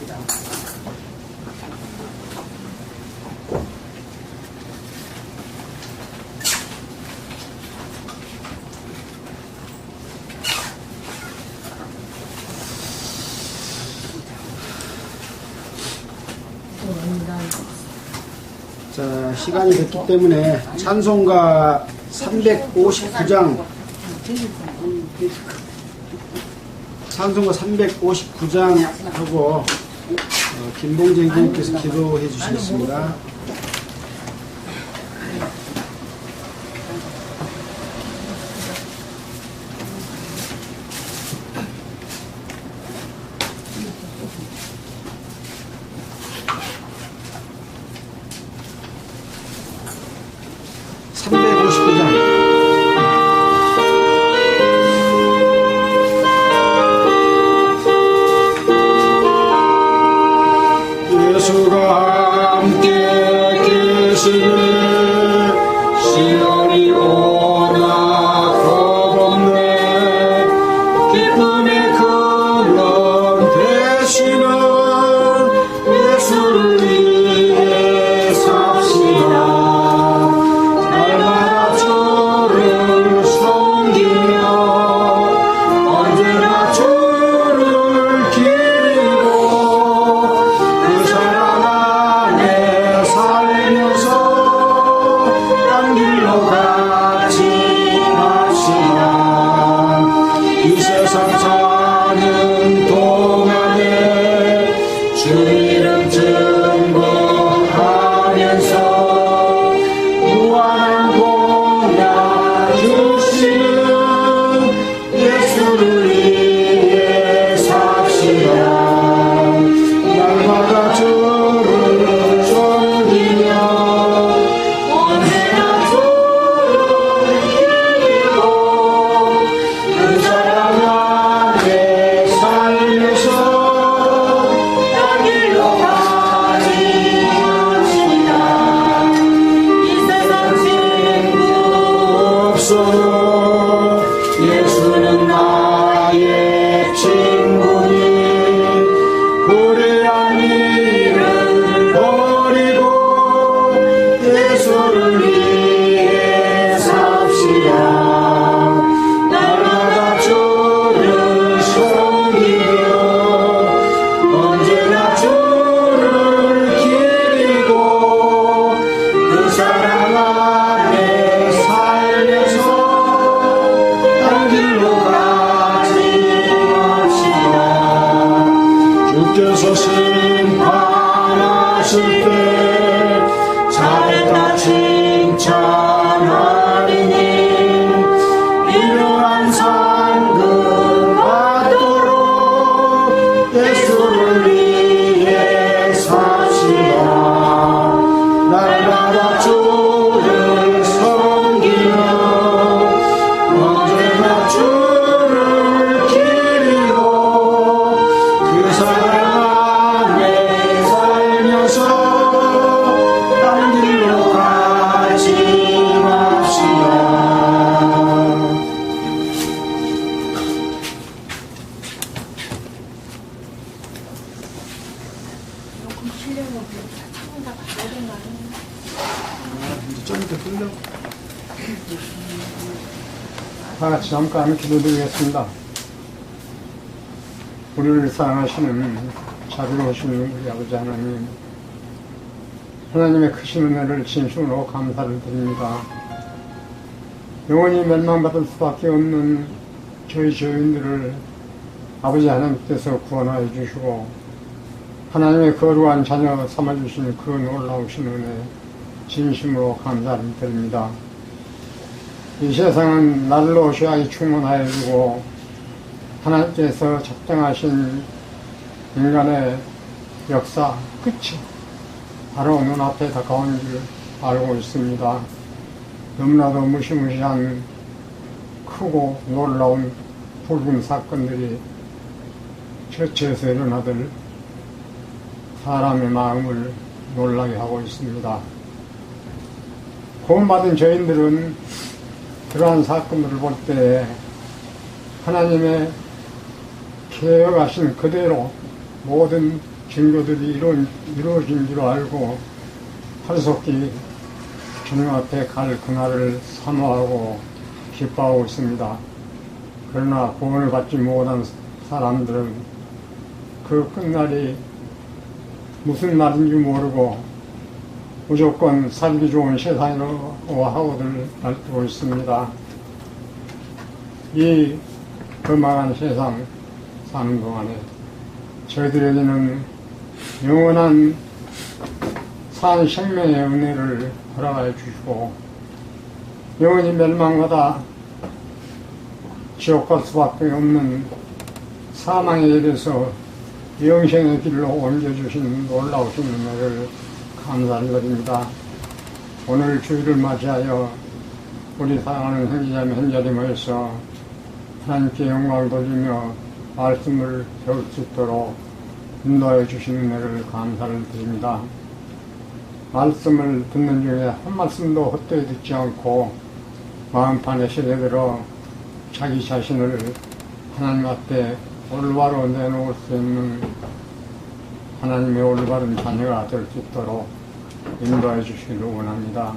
자, 시간이 됐기 때문에 찬송가 359장 하고 김봉재 교육께서 기도해 주시겠습니다. 예수가 함께 계시니 시련이 오나 겁없네. 기쁨의 근원 되시는 예수를 위해 삽시다. 날마다 저를 섬기며 언제나 저를 기리고 그 사랑 안에 살면서 딴 길로 가지 맙시다. 이 세상 사는 동안에 주 이름 증거하면서 무한한 공약 주시는 예수를 위해 삽시다. 날마다 주를 섬기며 언제나 주를 기리고 그 사랑 안에 살면서 딴 길로 가지 맙시다. 이 세상 친구 없어도 예수는 나의 친구니 불의한 일을 버리고 예수를 위해 삽시다. 날마다 주를 섬기며 언제나 주를 기리고 그 사랑 안에 살면서 딴 길로 가지 맙시다. 주께서 심판하실 때 잘했다 칭찬하리니 이러한 상급 받도록 예수를 위해 삽시다. 날마다 주를 섬기며 언제나 주를 기리고 그 사랑 안에 살면서 딴 길로 가지 맙시다. 이제 좀 이따 끌려. 다 같이 잠깐 기도드리겠습니다. 우리를 사랑하시는 자비로우신 우리 아버지 하나님, 하나님의 크신 은혜를 진심으로 감사를 드립니다. 영원히 멸망받을 수밖에 없는 저희 죄인들을 아버지 하나님께서 구원하여 주시고 하나님의 거룩한 자녀 삼아주신 그 놀라우신 은혜 진심으로 감사를 드립니다. 이 세상은 날로 죄악이 충만하여 주고 하나님께서 작정하신 인간의 역사 끝이 바로 눈앞에 다가온 줄 알고 있습니다. 너무나도 무시무시한 크고 놀라운 불금 사건들이 처처에서 일어나들 사람의 마음을 놀라게 하고 있습니다. 구원받은 저희들은 그러한 사건들을 볼 때 하나님의 계획하신 그대로 모든 증거들이 이루어진 줄 알고 하루속히 주님 앞에 갈 그날을 사모하고 기뻐하고 있습니다. 그러나 구원을 받지 못한 사람들은 그 끝날이 무슨 날인지 모르고 무조건 살기 좋은 세상이라고 하고들 알고 있습니다. 이 거망한 세상 사는 동안에 저희들에게는 영원한 산 생명의 은혜를 허락하여 주시고 영원히 멸망하다 지옥 갈 수밖에 없는 사망의 길에서 영생의 길로 옮겨주신 놀라우신 은혜를 감사드립니다. 오늘 주일을 맞이하여 우리 사랑하는 형제자매 형제들이 모여서 하나님께 영광을 돌리며 말씀을 배울 수 있도록 인도하여 주시는 은혜를 감사를 드립니다. 말씀을 듣는 중에 한 말씀도 헛되이 듣지 않고 마음판에 실어들어 자기 자신을 하나님 앞에 올바로 내놓을 수 있는 하나님의 올바른 자녀가 될 수 있도록 인도해 주시기를 원합니다.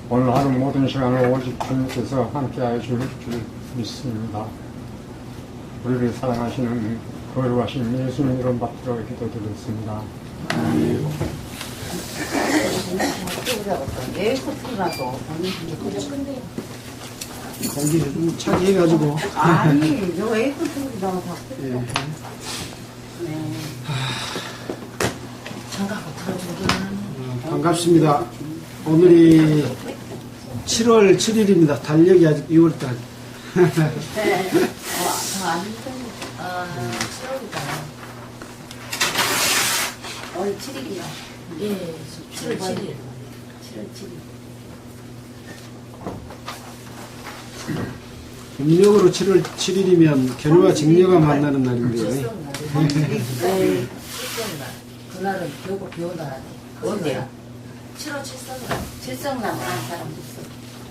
오늘 하루 모든 시간을 오직 주님께서 함께하여 주실 줄 믿습니다. 우리를 사랑하시는 거룩하신 예수님 이름 받들어 기도드렸습니다. 공기를 좀 차게 해가지고. 아니, 요 에이컨 소리 너무 다 예. 네. 장갑을 들어주긴 하네. 반갑습니다. 오늘이 7월 7일입니다. 달력이 아직 6월달. 네. 더안 힘드네. 7월이다. 오늘 7일이요. 예, 7월 7일. 7월 7일. 음력으로 7월 7일이면 견우와 직녀가 만나는 날인데요. 네. 그날은 겨우 비 온다 하네. 언제요? 7월 7성날. 7성날 하는 사람도 있어.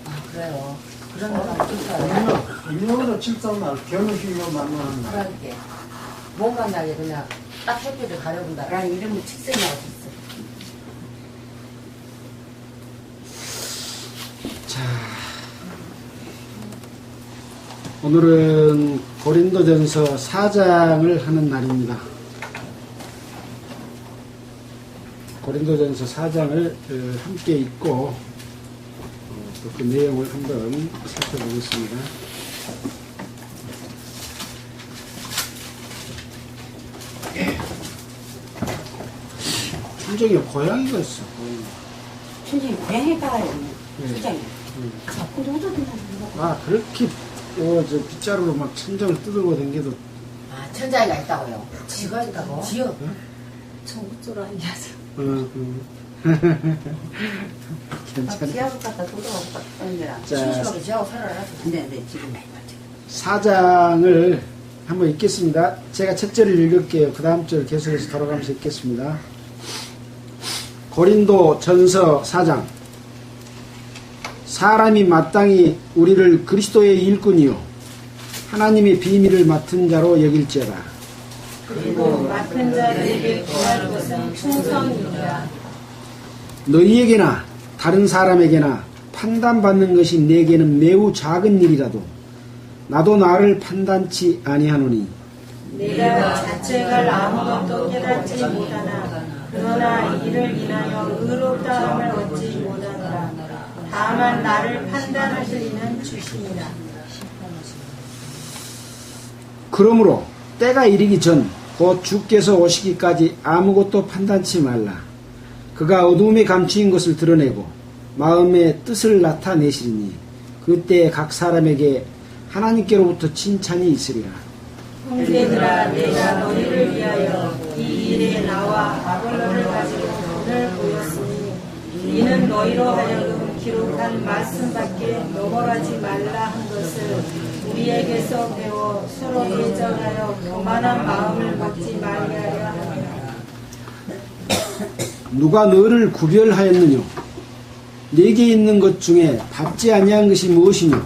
아, 그래요. 그런 사람 있어요. 음력으로 7성날 견우신거 만나는 날. 그러니까 못 만나게 그냥 딱 햇빛을 가려본다. 라는 이름은 칠성이라고 있어. 자, 오늘은 고린도전서 4장을 하는 날입니다. 고린도전서 4장을 함께 읽고 또 그 내용을 한번 살펴보겠습니다. 춘정이가 고양이가 있어. 춘정이 고양이가 가요. 춘정이. 자꾸 노도들만 아, 그렇게 저 빗자루로 막 천장을 뜯어고 댕겨도. 아, 천장이가 있다고요? 지가 있다고? 지어. 정국조로 아니야서. 괜찮아. 지하고 갖다 뜯어가고 딱 던져라. 자. 심심하게 지하고 살아라서. 근데 지금 4장을 한번 읽겠습니다. 제가 첫 절을 읽을게요. 그 다음 절 계속해서 돌아가면서 읽겠습니다. 고린도 전서 4장. 사람이 마땅히 우리를 그리스도의 일꾼이요 하나님의 비밀을 맡은 자로 여길지어다. 그리고 맡은 자들에게 구할 것은 충성이니라. 너희에게나 다른 사람에게나 판단받는 것이 내게는 매우 작은 일이라도 나도 나를 판단치 아니하노니 내가 자책할 아무것도 깨닫지 못하나 그러나 이를 인하여 의롭다함을 얻지 못하노라. 다만 나를 판단하실 이는 주시니라. 그러므로 때가 이르기 전 곧 주께서 오시기까지 아무것도 판단치 말라. 그가 어둠에 감추인 것을 드러내고 마음의 뜻을 나타내시리니 그때 각 사람에게 하나님께로부터 칭찬이 있으리라. 형제들아, 내가 너희를 위하여 이 일에 나와 아볼로를 가지고 돈을 보였으니 이는 너희로 하여금 기록한 말씀밖에 넘어가지 말라 한 것을 우리에게서 배워 서로 예정하여 교만한 마음을 갖지 말게 하려 함이라. 누가 너를 구별하였느냐? 네게 있는 것 중에 받지 아니한 것이 무엇이냐?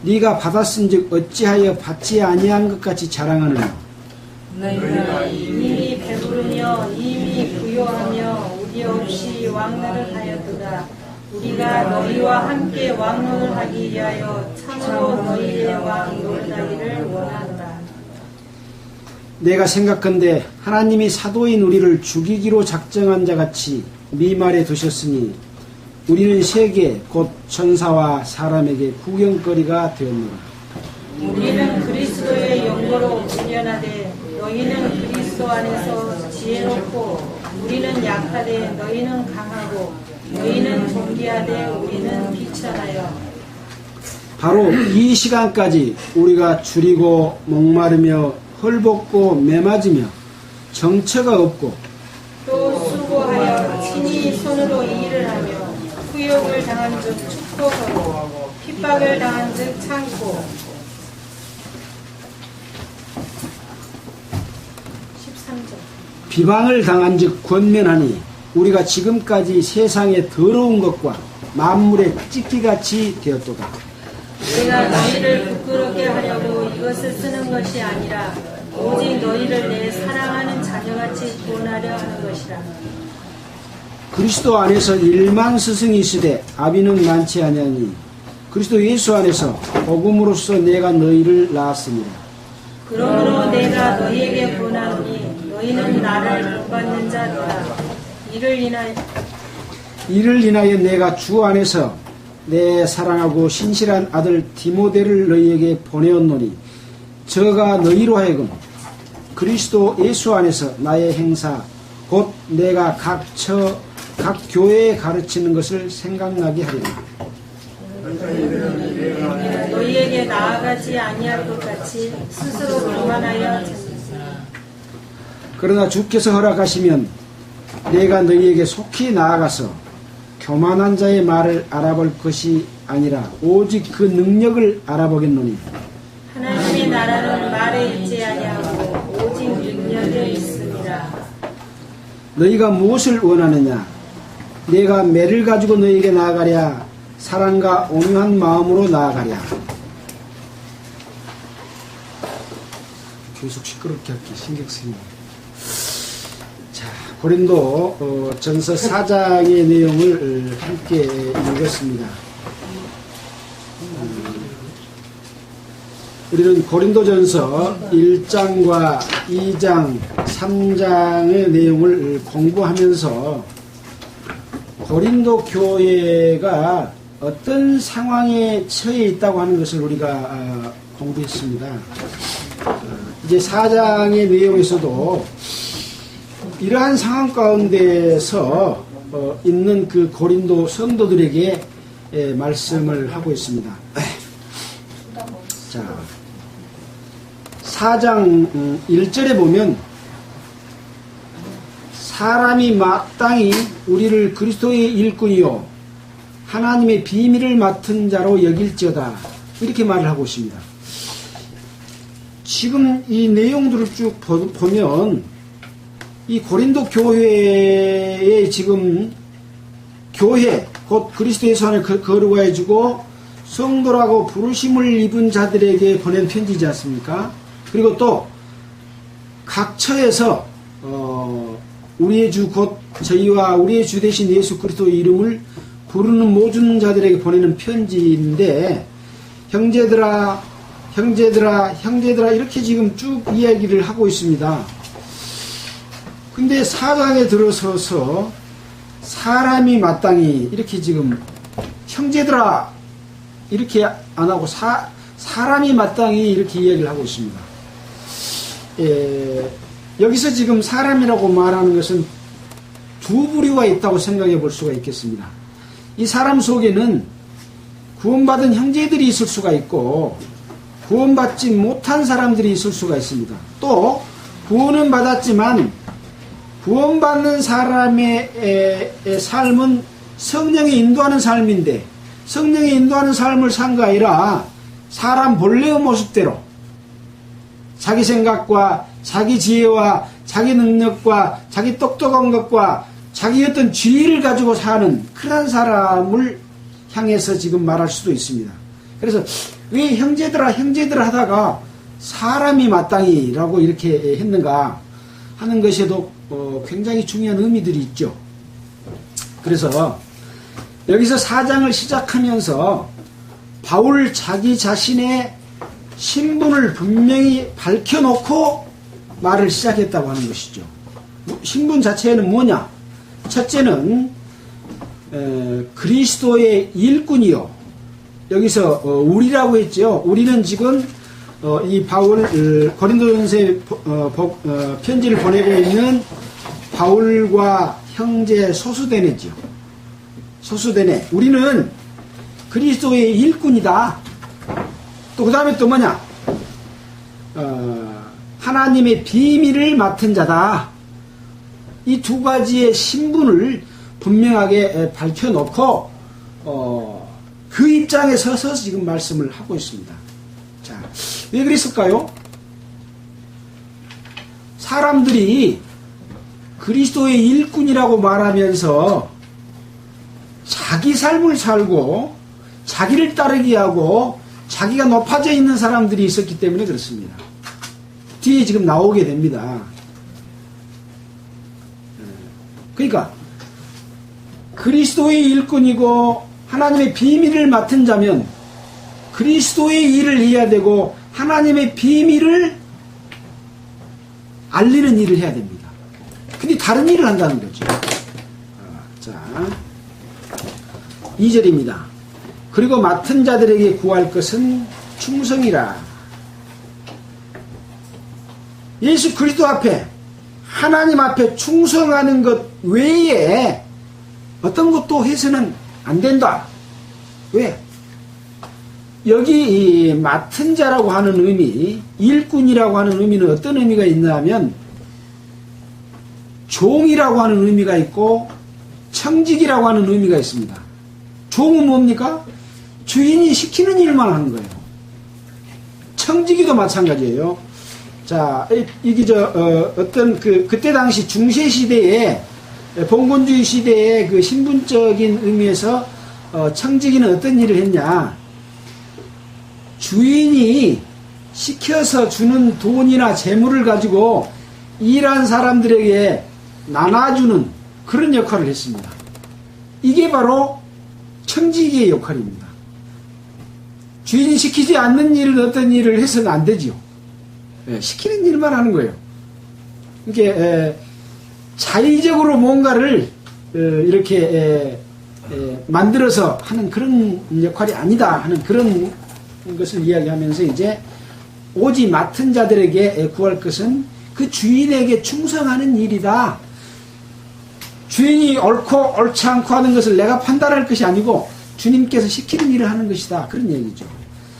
네가 받았은즉 어찌하여 받지 아니한 것 같이 자랑하느냐? 너희가 이미 배부르며 이미 부요하며 우리 없이 왕노를 하였도다. 우리가 너희와 함께 왕노를 하기 위하여 참으로 너희의 왕 노릇하기를 원하노라. 내가 생각건대 하나님이 사도인 우리를 죽이기로 작정한 자같이 미말에 두셨으니 우리는 세계 곧 천사와 사람에게 구경거리가 되었노라. 우리는 그리스도의 영광으로 분연하되 너희는 그리스도 안에서 지혜롭고 우리는 약하되 너희는 강하고 너희는 존귀하되 우리는 비천하여. 바로 이 시간까지 우리가 줄이고 목마르며 헐벗고 매맞으며 정처가 없고 또 수고하여 친히 손으로 일을 하며 후욕을 당한 즉 축복하고 핍박을 당한 즉 참고. 13절. 비방을 당한 즉 권면하니 우리가 지금까지 세상의 더러운 것과 만물의 찢기같이 되었도다. 내가 너희를 부끄럽게 하려고 이것을 쓰는 것이 아니라 오직 너희를 내 사랑하는 자녀같이 구원하려 하는 것이라. 그리스도 안에서 1만 스승이 있으되 아비는 많지 아니하니 그리스도 예수 안에서 복음으로써 내가 너희를 낳았습니다. 그러므로 내가 너희에게 권하노니 너희는 나를 본받는 자들아. 이를 인하여 내가 주 안에서 내 사랑하고 신실한 아들 디모데를 너희에게 보내었노니 저가 너희로 하여금 그리스도 예수 안에서 나의 행사 곧 내가 각 교회에 가르치는 것을 생각나게 하리라. 너희에게 나아가지 아니할 것 같이 스스로 교만하여 졌으나. 그러나 주께서 허락하시면 내가 너희에게 속히 나아가서 교만한 자의 말을 알아볼 것이 아니라 오직 그 능력을 알아보겠노니 하나님의 나라는 말에 있지 아니하고 오직 능력에 있습니다. 너희가 무엇을 원하느냐? 내가 매를 가지고 너희에게 나아가랴? 사랑과 온유한 마음으로 나아가랴? 계속 시끄럽게 할게 신경 쓰이네. 자, 고린도 전서 4장의 내용을 함께 읽었습니다. 우리는 고린도전서 1장과 2장, 3장의 내용을 공부하면서 고린도 교회가 어떤 상황에 처해 있다고 하는 것을 우리가 공부했습니다. 이제 4장의 내용에서도 이러한 상황 가운데서 있는 그 고린도 성도들에게 말씀을 하고 있습니다. 자, 4장 1절에 보면 사람이 마땅히 우리를 그리스도의 일꾼이요 하나님의 비밀을 맡은 자로 여길지어다 이렇게 말을 하고 있습니다. 지금 이 내용들을 쭉 보면 이 고린도 교회의 지금 교회 곧 그리스도 예수 안에 거룩해지고 성도라고 부르심을 입은 자들에게 보낸 편지지 않습니까? 그리고 또 각처에서 우리의 주 곧 저희와 우리의 주 대신 예수 그리스도의 이름을 부르는 모든 자들에게 보내는 편지인데 형제들아 이렇게 지금 쭉 이야기를 하고 있습니다. 근데 4장에 들어서서 사람이 마땅히 이렇게 지금 형제들아 이렇게 안 하고 사람이 마땅히 이렇게 이야기를 하고 있습니다. 여기서 지금 사람이라고 말하는 것은 두 부류가 있다고 생각해 볼 수가 있겠습니다. 이 사람 속에는 구원받은 형제들이 있을 수가 있고 구원받지 못한 사람들이 있을 수가 있습니다. 또 구원은 받았지만 구원받는 사람의 삶은 성령이 인도하는 삶인데 성령이 인도하는 삶을 산 게 아니라 사람 본래의 모습대로 자기 생각과 자기 지혜와 자기 능력과 자기 똑똑한 것과 자기 어떤 지혜를 가지고 사는 그런 사람을 향해서 지금 말할 수도 있습니다. 그래서 왜 형제들아 하다가 사람이 마땅히라고 이렇게 했는가 하는 것에도 굉장히 중요한 의미들이 있죠. 그래서 여기서 4장을 시작하면서 바울 자기 자신의 신분을 분명히 밝혀놓고 말을 시작했다고 하는 것이죠. 신분 자체는 뭐냐? 첫째는 그리스도의 일꾼이요. 여기서 우리라고 했죠. 우리는 지금 이 바울 고린도전서에 편지를 보내고 있는 바울과 형제 소수대네죠. 소수대네. 우리는 그리스도의 일꾼이다. 또 그 다음에 또 뭐냐? 하나님의 비밀을 맡은 자다. 이 두 가지의 신분을 분명하게 밝혀놓고 그 입장에 서서 지금 말씀을 하고 있습니다. 자, 왜 그랬을까요? 사람들이 그리스도의 일꾼이라고 말하면서 자기 삶을 살고 자기를 따르게 하고 자기가 높아져 있는 사람들이 있었기 때문에 그렇습니다. 뒤에 지금 나오게 됩니다. 그러니까 그리스도의 일꾼이고 하나님의 비밀을 맡은 자면 그리스도의 일을 해야 되고 하나님의 비밀을 알리는 일을 해야 됩니다. 근데 다른 일을 한다는 거죠. 자, 2절입니다. 그리고 맡은 자들에게 구할 것은 충성이라. 예수 그리스도 앞에 하나님 앞에 충성하는 것 외에 어떤 것도 해서는 안 된다. 왜? 여기 이 맡은 자라고 하는 의미, 일꾼이라고 하는 의미는 어떤 의미가 있냐면 종이라고 하는 의미가 있고 청직이라고 하는 의미가 있습니다. 종은 뭡니까? 주인이 시키는 일만 하는 거예요. 청지기도 마찬가지예요. 자, 이게 어떤 그때 당시 중세 시대에 봉건주의 시대의 그 신분적인 의미에서 청지기는 어떤 일을 했냐? 주인이 시켜서 주는 돈이나 재물을 가지고 일한 사람들에게 나눠주는 그런 역할을 했습니다. 이게 바로 청지기의 역할입니다. 주인이 시키지 않는 일은 어떤 일을 해서는 안 되지요. 시키는 일만 하는 거예요. 이게 자의적으로 뭔가를 이렇게 만들어서 하는 그런 역할이 아니다 하는 그런 것을 이야기하면서 이제 오직 맡은 자들에게 구할 것은 그 주인에게 충성하는 일이다. 주인이 옳고 옳지 않고 하는 것을 내가 판단할 것이 아니고 주님께서 시키는 일을 하는 것이다. 그런 얘기죠.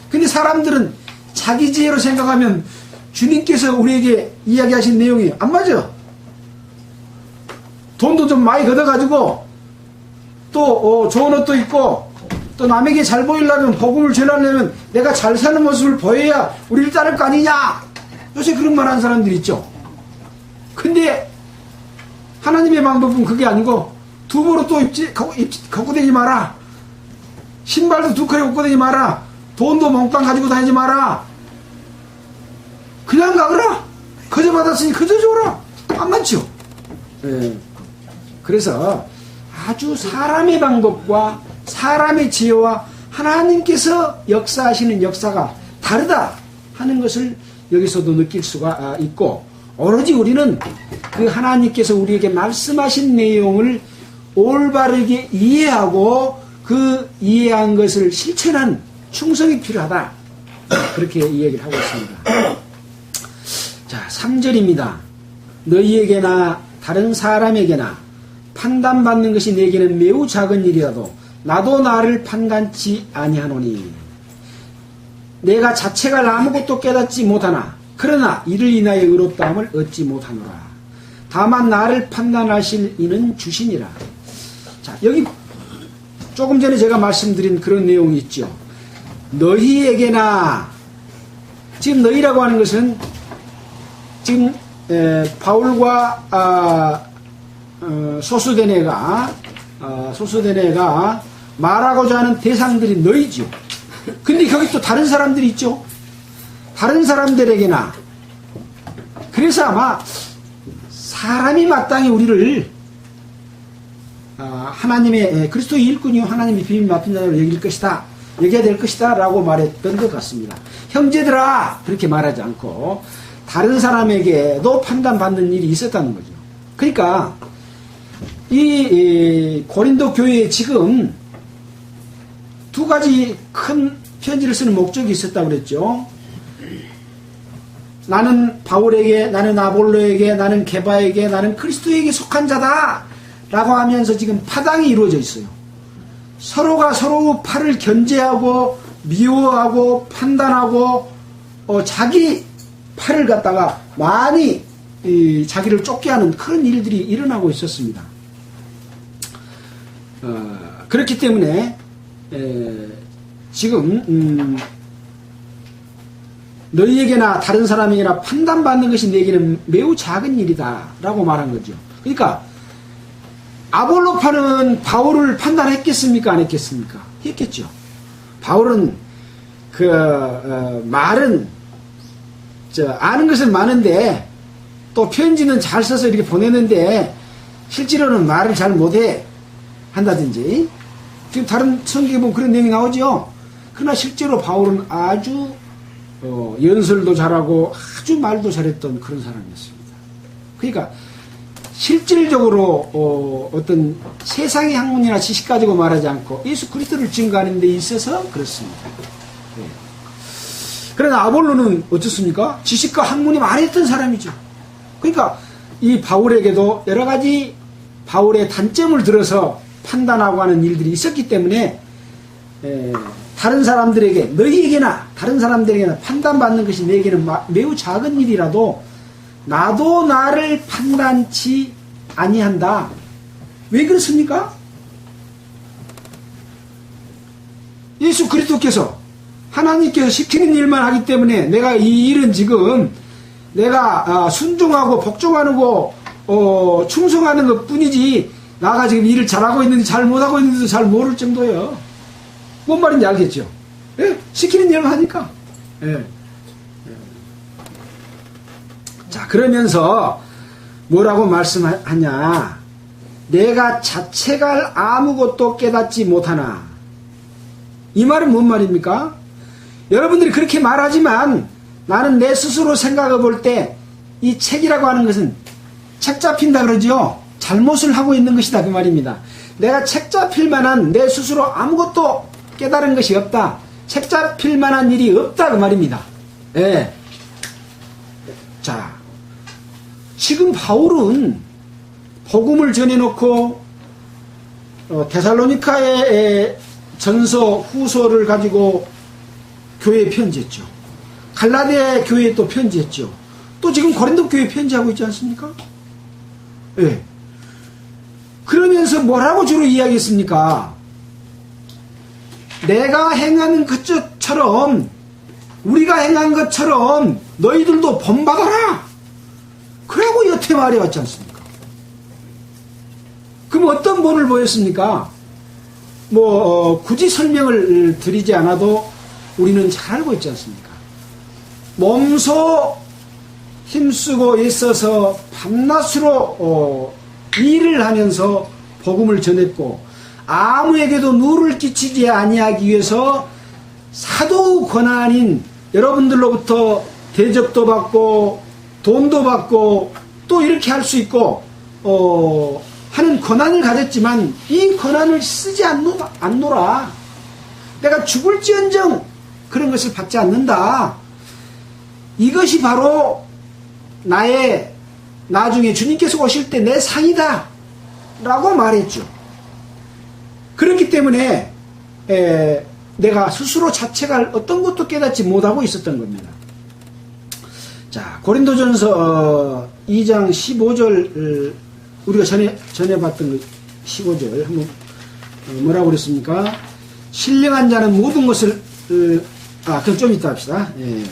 근데 사람들은 자기 지혜로 생각하면 주님께서 우리에게 이야기하신 내용이 안 맞아. 돈도 좀 많이 걷어가지고 또 좋은 옷도 입고 또 남에게 잘 보이려면 복음을 전하려면 내가 잘 사는 모습을 보여야 우리를 따를 거 아니냐. 요새 그런 말 하는 사람들 있죠. 근데 하나님의 방법은 그게 아니고 두부로 또 갖고 다니지 마라. 신발도 두 컬에 갖고 다니지 마라. 돈도 몽땅 가지고 다니지 마라. 그냥 가거라. 거저 받았으니 거저 줘라. 안 맞죠? 그래서 아주 사람의 방법과 사람의 지혜와 하나님께서 역사하시는 역사가 다르다 하는 것을 여기서도 느낄 수가 있고, 오로지 우리는 그 하나님께서 우리에게 말씀하신 내용을 올바르게 이해하고 그 이해한 것을 실천한 충성이 필요하다. 그렇게 이야기를 하고 있습니다. 자, 3절입니다. 너희에게나 다른 사람에게나 판단받는 것이 내게는 매우 작은 일이라도 나도 나를 판단치 아니하노니 내가 자체가 아무것도 깨닫지 못하나 그러나 이를 인하여 의롭다함을 얻지 못하노라. 다만 나를 판단하실 이는 주시니라. 자, 여기 조금 전에 제가 말씀드린 그런 내용이 있죠. 너희에게나, 지금 너희라고 하는 것은 지금 바울과 소수대네가 말하고자 하는 대상들이 너희죠. 근데 거기 또 다른 사람들이 있죠. 다른 사람들에게나. 그래서 아마 사람이 마땅히 우리를 하나님의 그리스도의 일꾼이요 하나님의 비밀 맡은 자로 여겨야 될 것이다 라고 말했던 것 같습니다. 형제들아 그렇게 말하지 않고 다른 사람에게도 판단받는 일이 있었다는 거죠. 그러니까 이 고린도 교회에 지금 두 가지 큰 편지를 쓰는 목적이 있었다고 그랬죠. 나는 바울에게, 나는 아볼로에게, 나는 게바에게, 나는 그리스도에게 속한 자다 라고 하면서 지금 파당이 이루어져 있어요. 서로가 서로 팔을 견제하고 미워하고 판단하고 자기 팔을 갖다가 많이 자기를 쫓게 하는 그런 일들이 일어나고 있었습니다. 그렇기 때문에 지금 너희에게나 다른 사람에게나 판단받는 것이 내게는 매우 작은 일이다 라고 말한 거죠. 그러니까 아볼로파는 바울을 판단했겠습니까? 안 했겠습니까? 했겠죠. 바울은 말은 아는 것은 많은데 또 편지는 잘 써서 이렇게 보내는데 실제로는 말을 잘 못해 한다든지 지금 다른 성경에 보면 그런 내용이 나오죠. 그러나 실제로 바울은 아주 연설도 잘하고 아주 말도 잘했던 그런 사람이었습니다. 그러니까 실질적으로 어떤 세상의 학문이나 지식 가지고 말하지 않고 예수 그리스도를 증거하는 데 있어서 그렇습니다. 네. 그러나 아볼로는 어떻습니까? 지식과 학문이 많았던 사람이죠. 그러니까 이 바울에게도 여러 가지 바울의 단점을 들어서 판단하고 하는 일들이 있었기 때문에 다른 사람들에게 너희에게나 다른 사람들에게나 판단받는 것이 내게는 매우 작은 일이라도 나도 나를 판단치 아니한다. 왜 그렇습니까? 예수 그리스도께서 하나님께서 시키는 일만 하기 때문에 내가 이 일은 지금 내가 순종하고 복종하고 충성하는 것 뿐이지 나가 지금 일을 잘하고 있는지 잘 못하고 있는지도 잘 모를 정도예요. 뭔 말인지 알겠죠? 예? 시키는 일만 하니까. 예. 자, 그러면서 뭐라고 말씀하냐? 내가 자책할 아무것도 깨닫지 못하나. 이 말은 뭔 말입니까? 여러분들이 그렇게 말하지만 나는 내 스스로 생각해 볼 때 이 책이라고 하는 것은 책 잡힌다 그러죠? 잘못을 하고 있는 것이다 그 말입니다. 내가 책 잡힐 만한 내 스스로 아무것도 깨달은 것이 없다. 책 잡힐 만한 일이 없다 그 말입니다. 예. 자, 지금 바울은 복음을 전해놓고 데살로니카의 전서 후서를 가지고 교회에 편지했죠. 갈라디아 교회에 또 편지했죠. 또 지금 고린도 교회에 편지하고 있지 않습니까? 예. 그러면서 뭐라고 주로 이야기했습니까? 내가 행하는 것처럼 우리가 행한 것처럼 너희들도 본받아라. 그러고 여태 말해왔지 않습니까? 그럼 어떤 본을 보였습니까? 굳이 설명을 드리지 않아도 우리는 잘 알고 있지 않습니까? 몸소 힘쓰고 애써서 밤낮으로 일을 하면서 복음을 전했고 아무에게도 누를 끼치지 아니하기 위해서 사도 권한인 여러분들로부터 대접도 받고 돈도 받고 또 이렇게 할 수 있고 하는 권한을 가졌지만 이 권한을 쓰지 않노라. 내가 죽을지언정 그런 것을 받지 않는다. 이것이 바로 나의 나중에 주님께서 오실 때 내 상이다 라고 말했죠. 그렇기 때문에 내가 스스로 자책할 어떤 것도 깨닫지 못하고 있었던 겁니다. 자, 고린도전서 2장 15절 우리가 전에 봤던 15절 한번 뭐라고 그랬습니까? 신령한 자는 모든 것을 그럼 좀 이따 합시다. 예.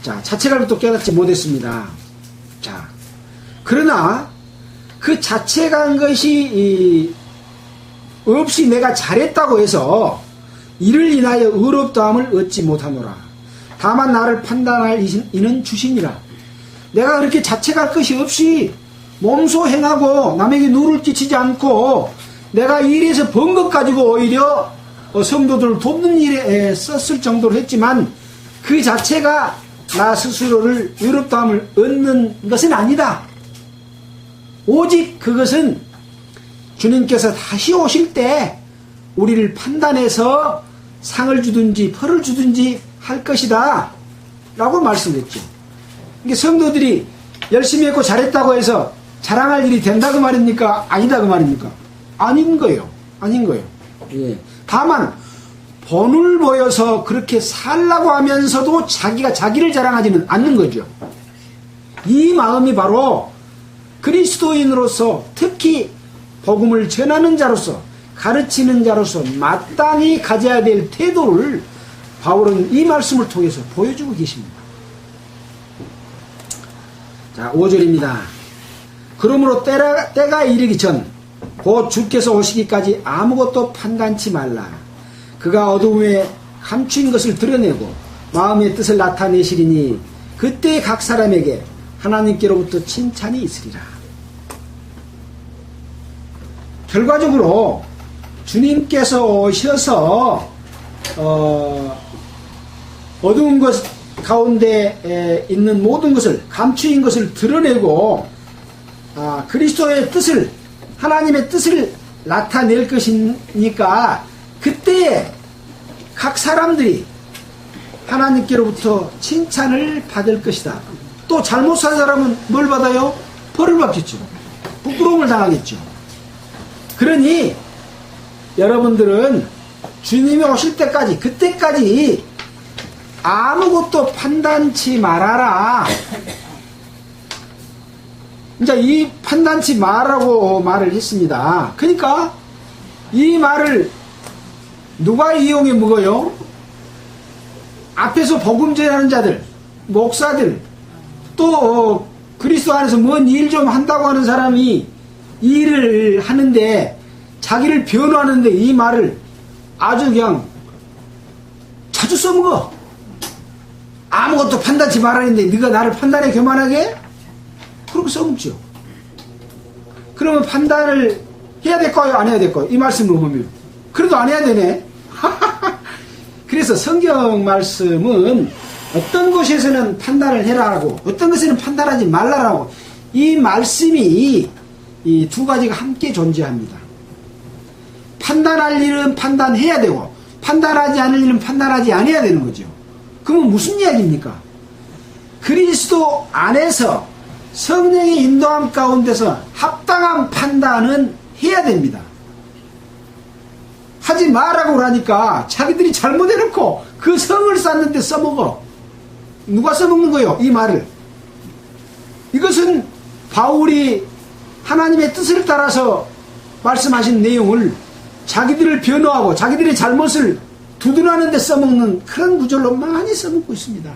자, 자책할 것도 깨닫지 못했습니다. 자, 그러나 그 자책한 것이 없이 내가 잘했다고 해서 이를 인하여 의롭다함을 얻지 못하노라. 다만 나를 판단할 이는 주시니라. 내가 그렇게 자책할 것이 없이 몸소 행하고 남에게 누를 끼치지 않고 내가 이 일에서 번 것 가지고 오히려 성도들을 돕는 일에 썼을 정도로 했지만 그 자체가 나 스스로를 의롭다함을 얻는 것은 아니다. 오직 그것은 주님께서 다시 오실 때 우리를 판단해서 상을 주든지 벌을 주든지 할 것이다 라고 말씀했죠. 이게 성도들이 열심히 했고 잘했다고 해서 자랑할 일이 된다 그 말입니까? 아니다 그 말입니까? 아닌 거예요. 아닌 거예요. 예. 다만 본을 보여서 그렇게 살라고 하면서도 자기가 자기를 자랑하지는 않는 거죠. 이 마음이 바로 그리스도인으로서 특히 복음을 전하는 자로서 가르치는 자로서 마땅히 가져야 될 태도를 바울은 이 말씀을 통해서 보여주고 계십니다. 자, 5절입니다. 그러므로 때가 이르기 전 곧 주께서 오시기까지 아무것도 판단치 말라. 그가 어두움에 감추인 것을 드러내고 마음의 뜻을 나타내시리니 그때 각 사람에게 하나님께로부터 칭찬이 있으리라. 결과적으로 주님께서 오셔서 어두운 것 가운데 있는 모든 것을 감추인 것을 드러내고 그리스도의 뜻을 하나님의 뜻을 나타낼 것이니까 그때 각 사람들이 하나님께로부터 칭찬을 받을 것이다. 또 잘못 산 사람은 뭘 받아요? 벌을 받겠죠. 부끄러움을 당하겠죠. 그러니 여러분들은 주님이 오실 때까지 그때까지 아무것도 판단치 말아라. 이제 이 판단치 말라고 말을 했습니다. 그러니까 이 말을 누가 이용해 먹어요? 앞에서 복음 전하는 자들, 목사들, 또 그리스도 안에서 뭔 일 좀 한다고 하는 사람이 일을 하는데 자기를 변호하는데 이 말을 아주 그냥 자주 써먹어. 아무것도 판단치 말하는데 네가 나를 판단에 교만하게? 그렇게 써먹죠. 그러면 판단을 해야 될까요? 안 해야 될까요? 이 말씀을 보면 그래도 안 해야 되네. 그래서 성경 말씀은 어떤 곳에서는 판단을 해라라고 어떤 것에는 판단하지 말라라고 이 말씀이 이 두 가지가 함께 존재합니다. 판단할 일은 판단해야 되고 판단하지 않을 일은 판단하지 않아야 되는 거죠. 그러면 무슨 이야기입니까? 그리스도 안에서 성령의 인도함 가운데서 합당한 판단은 해야 됩니다. 하지 마라고 그러니까 자기들이 잘못해놓고 그 성을 쌓는데 써먹어. 누가 써먹는 거예요? 이 말을. 이것은 바울이 하나님의 뜻을 따라서 말씀하신 내용을 자기들을 변호하고 자기들의 잘못을 두둔하는 데 써먹는 그런 구절로 많이 써먹고 있습니다.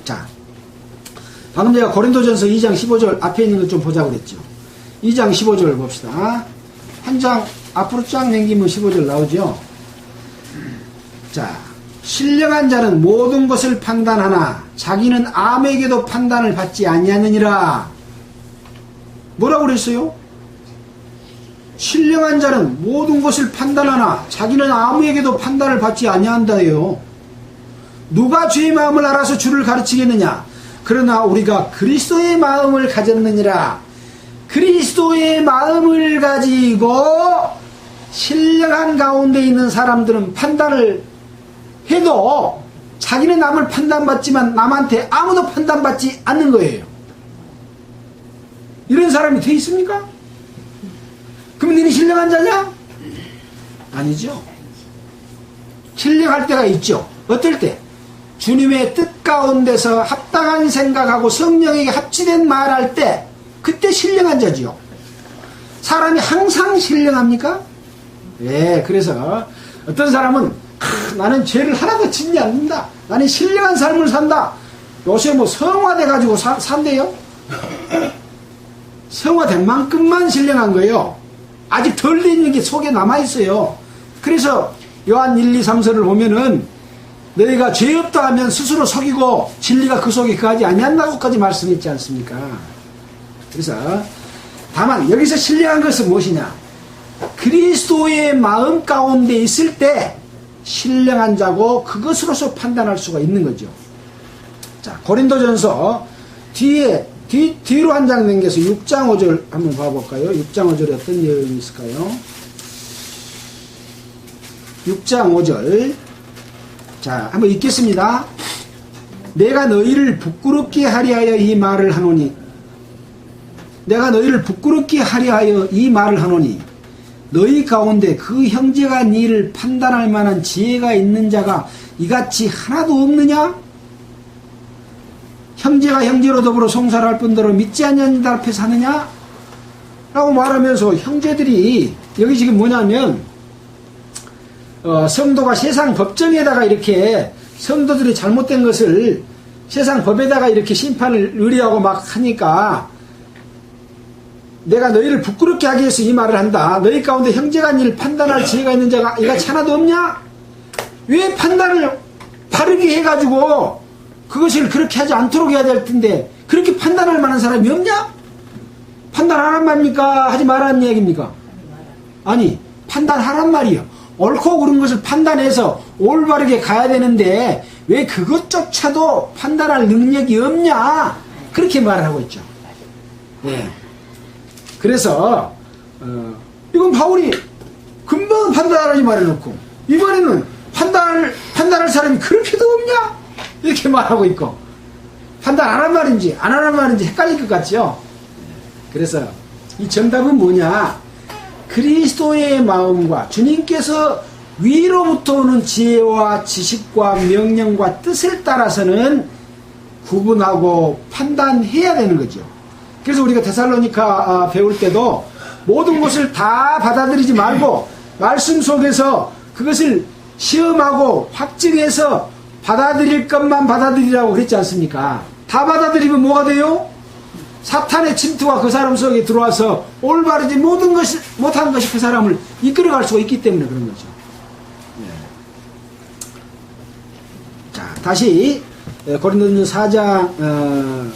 자, 방금 제가 고린도전서 2장 15절 앞에 있는 것 좀 보자고 그랬죠. 2장 15절 봅시다. 한 장 앞으로 쫙 넘기면 15절 나오죠. 자, 신령한 자는 모든 것을 판단하나 자기는 아무에게도 판단을 받지 아니하느니라. 뭐라고 그랬어요? 신령한 자는 모든 것을 판단하나 자기는 아무에게도 판단을 받지 아니한다예요. 누가 주의 마음을 알아서 주를 가르치겠느냐? 그러나 우리가 그리스도의 마음을 가졌느니라. 그리스도의 마음을 가지고 신령한 가운데 있는 사람들은 판단을 해도 자기는 남을 판단받지만 남한테 아무도 판단받지 않는 거예요. 이런 사람이 돼 있습니까? 그럼 너는 신령한 자냐? 아니죠. 신령할 때가 있죠. 어떨 때? 주님의 뜻 가운데서 합당한 생각하고 성령에게 합치된 말할 때 그때 신령한 자지요. 사람이 항상 신령합니까? 예, 그래서 어떤 사람은 나는 죄를 하나도 짓지 않는다. 나는 신령한 삶을 산다. 요새 뭐 성화돼 가지고 산대요. 성화된 만큼만 신령한 거예요. 아직 덜 된 게 속에 남아있어요. 그래서 요한 1, 2, 3서를 보면은 너희가 죄 없다 하면 스스로 속이고 진리가 그 속에 거하지 아니한다고까지 말씀했지 않습니까? 그래서 다만 여기서 신령한 것은 무엇이냐? 그리스도의 마음 가운데 있을 때 신령한 자고 그것으로서 판단할 수가 있는 거죠. 자, 고린도전서 뒤로 한 장 넘겨서 6장 5절 한번 봐볼까요? 6장 5절에 어떤 내용이 있을까요? 6장 5절. 자, 한번 읽겠습니다. 내가 너희를 부끄럽게 하려 하여 이 말을 하노니, 내가 너희를 부끄럽게 하려 하여 이 말을 하노니, 너희 가운데 그 형제가 너희를 판단할 만한 지혜가 있는 자가 이같이 하나도 없느냐? 형제가 형제로 더불어 송사를 할 뿐더러 믿지 않는 자 앞에 사느냐? 라고 말하면서 형제들이 여기 지금 뭐냐면 성도가 세상 법정에다가 이렇게 성도들이 잘못된 것을 세상 법에다가 이렇게 심판을 의뢰하고 막 하니까 내가 너희를 부끄럽게 하기 위해서 이 말을 한다. 너희 가운데 형제가 너희를 판단할 지혜가 있는 자가 이같이 하나도 없냐? 왜 판단을 바르게 해가지고 그것을 그렇게 하지 않도록 해야 될 텐데 그렇게 판단할 만한 사람이 없냐? 판단 하란 말입니까? 하지 말라는 이야기입니까? 아니, 판단하란 말이요. 옳고 그른 것을 판단해서 올바르게 가야 되는데 왜 그것조차도 판단할 능력이 없냐? 그렇게 말을 하고 있죠. 네. 그래서 이건 바울이 금방 판단하라니 말해놓고 이번에는 판단할 사람이 그렇게도 없냐? 이렇게 말하고 있고 판단 안 한 말인지 안 하는 말인지 헷갈릴 것 같죠? 그래서 이 정답은 뭐냐? 그리스도의 마음과 주님께서 위로부터 오는 지혜와 지식과 명령과 뜻을 따라서는 구분하고 판단해야 되는 거죠. 그래서 우리가 데살로니가 배울 때도 모든 것을 다 받아들이지 말고 말씀 속에서 그것을 시험하고 확증해서 받아들일 것만 받아들이라고 그랬지 않습니까? 다 받아들이면 뭐가 돼요? 사탄의 침투가 그 사람 속에 들어와서 올바르지 못한 것이 그 사람을 이끌어갈 수가 있기 때문에 그런 거죠. 네. 자, 다시 고린도전서 4장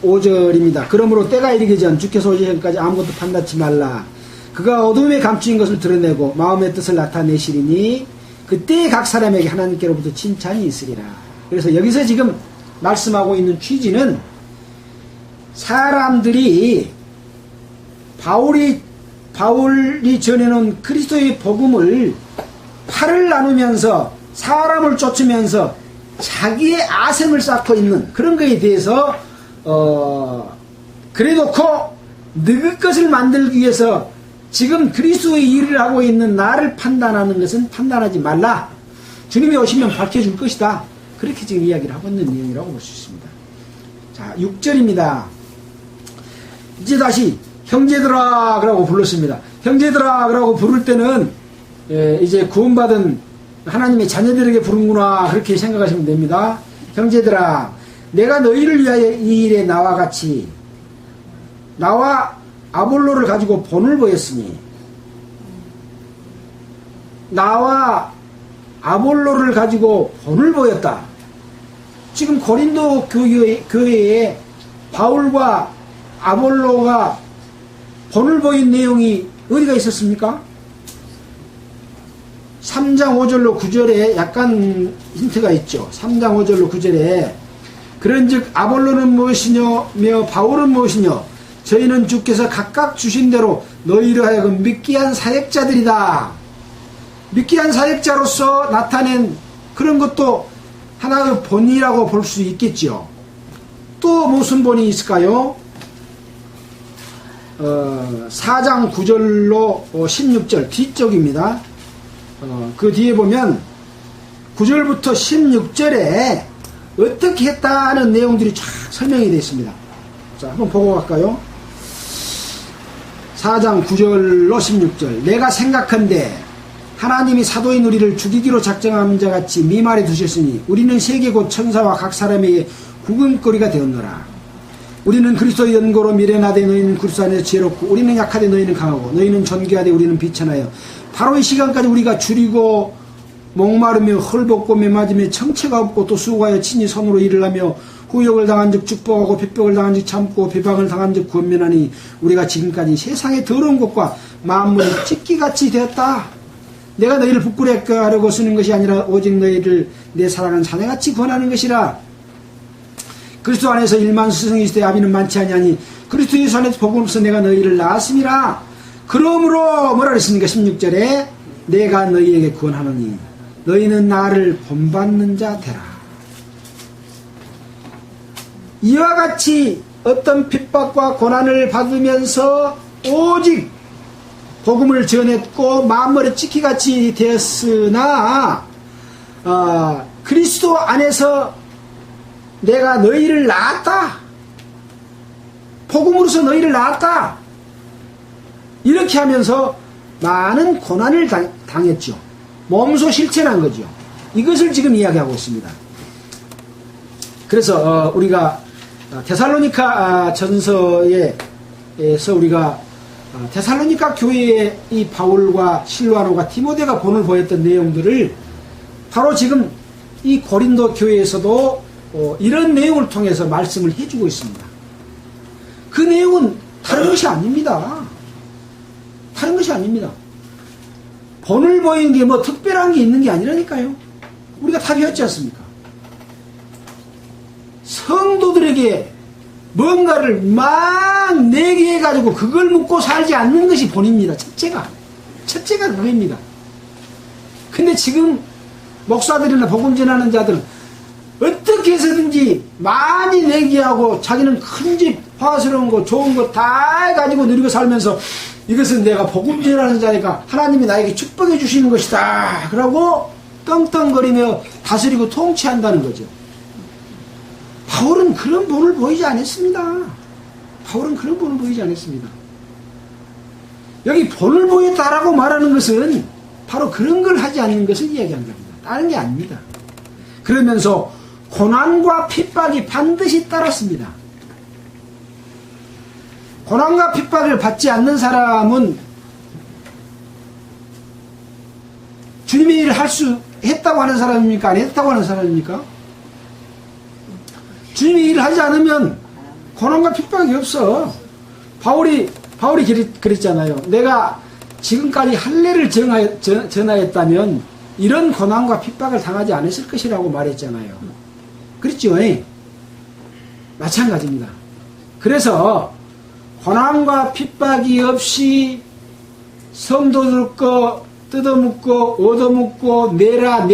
5절입니다. 그러므로 때가 이르기 전 주께서 오시기 전까지 아무것도 판단치 말라. 그가 어둠에 감추인 것을 드러내고 마음의 뜻을 나타내시리니 그때 각 사람에게 하나님께로부터 칭찬이 있으리라. 그래서 여기서 지금 말씀하고 있는 취지는 사람들이 바울이 전해놓은 그리스도의 복음을 팔을 나누면서 사람을 쫓으면서 자기의 아셈을 쌓고 있는 그런 것에 대해서 그래놓고 너희 것을 만들기 위해서 지금 그리스도의 일을 하고 있는 나를 판단하는 것은 판단하지 말라. 주님이 오시면 밝혀줄 것이다. 그렇게 지금 이야기를 하고 있는 내용이라고 볼 수 있습니다. 자, 6절입니다. 이제 다시 형제들아 라고 불렀습니다. 형제들아 라고 부를 때는 이제 구원받은 하나님의 자녀들에게 부른구나 그렇게 생각하시면 됩니다. 형제들아, 내가 너희를 위하여 이 일에 나와 같이 나와 아볼로를 가지고 본을 보였으니 나와 아볼로를 가지고 본을 보였다. 지금 고린도 교회에 바울과 아볼로가 본을 보인 내용이 어디가 있었습니까? 3장 5절로 9절에 약간 힌트가 있죠. 3장 5절로 9절에 그런즉 아볼로는 무엇이뇨 바울은 무엇이뇨 저희는 주께서 각각 주신 대로 너희를 하여금 믿게 한 사역자들이다. 믿게 한 사역자로서 나타낸 그런 것도 하나의 본이라고 볼 수 있겠죠. 또 무슨 본이 있을까요? 4장 9절로 16절 뒤쪽입니다. 그 뒤에 보면 9절부터 16절에 어떻게 했다는 내용들이 쫙 설명이 되어 있습니다. 자, 한번 보고 갈까요? 4장 9절로 16절 내가 생각한데 하나님이 사도인 우리를 죽이기로 작정한 자 같이 미말에 두셨으니 우리는 세계 곧 천사와 각 사람에게 구금거리가 되었노라. 우리는 그리스도의 연고로 미련하되 너희는 그리스도 안에서 지혜롭고 우리는 약하되 너희는 강하고 너희는 존귀하되 우리는 비천하여 바로 이 시간까지 우리가 줄이고 목마르며 헐벗고 매맞으며 정체가 없고 또 수고하여 친히 손으로 일을 하며 후욕을 당한 즉 축복하고 핍박을 당한 즉 참고 비방을 당한 즉 권면하니 우리가 지금까지 세상의 더러운 것과 만물이 찢기같이 되었다. 내가 너희를 부끄럽게 하려고 쓰는 것이 아니라 오직 너희를 내 사랑하는 자네같이 권하는 것이라. 그리스도 안에서 일만 스승이 있을 때 아비는 많지 아니하니 그리스도 예수 안에서 복음 없어 내가 너희를 낳았음이라. 그러므로 뭐라 그랬습니까? 16절에 내가 너희에게 권하노니 너희는 나를 본받는 자 되라. 이와 같이 어떤 핍박과 고난을 받으면서 오직 복음을 전했고 만물의 찢기같이 되었으나 그리스도 안에서 내가 너희를 낳았다. 복음으로서 너희를 낳았다. 이렇게 하면서 많은 고난을 당했죠. 몸소 실천한 거죠. 이것을 지금 이야기하고 있습니다. 그래서 우리가 데살로니가 전서에서 우리가 데살로니가 교회에 이 바울과 실로아노가 디모데가 본을 보였던 내용들을 바로 지금 이 고린도 교회에서도 이런 내용을 통해서 말씀을 해주고 있습니다. 그 내용은 다른 것이 아닙니다. 다른 것이 아닙니다. 본을 보이는 게 뭐 특별한 게 있는 게 아니라니까요. 우리가 다 배웠지 않습니까? 성도들에게 뭔가를 막 내게 해가지고 그걸 묻고 살지 않는 것이 본입니다. 첫째가 그겁니다. 근데 지금 목사들이나 복음 전하는 자들은 어떻게 해서든지 많이 내기하고 자기는 큰 집, 화스러운 거, 좋은 거 다 해가지고 누리고 살면서 이것은 내가 복음 전하는 자니까 하나님이 나에게 축복해 주시는 것이다. 그러고 떵떵거리며 다스리고 통치한다는 거죠. 바울은 그런 본을 보이지 않았습니다. 바울은 그런 본을 보이지 않았습니다. 여기 본을 보였다라고 말하는 것은 바로 그런 걸 하지 않는 것을 이야기한 겁니다. 다른 게 아닙니다. 그러면서 고난과 핍박이 반드시 따랐습니다. 고난과 핍박을 받지 않는 사람은 주님의 일을 했다고 하는 사람입니까? 안 했다고 하는 사람입니까? 주님의 일을 하지 않으면 고난과 핍박이 없어. 바울이 그랬잖아요. 내가 지금까지 할례를 전하였다면 이런 고난과 핍박을 당하지 않았을 것이라고 말했잖아요. 그렇죠? 마찬가지입니다. 그래서 고난과 핍박이 없이 성도들 거 뜯어먹고 얻어먹고 내라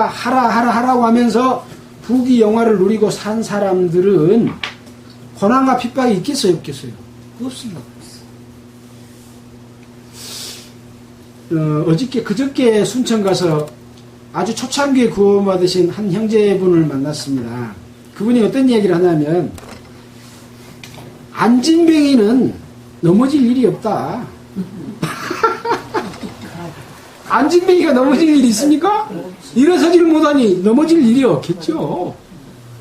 하라고 하면서 부귀영화를 누리고 산 사람들은 고난과 핍박이 있겠어요? 없겠어요? 없습니다. 그저께 순천 가서 아주 초창기에 구원받으신 한 형제분을 만났습니다. 그분이 어떤 얘기를 하냐면 안진뱅이는 넘어질 일이 없다. 안진뱅이가 넘어질 일이 있습니까? 일어서지를 못하니 넘어질 일이 없겠죠.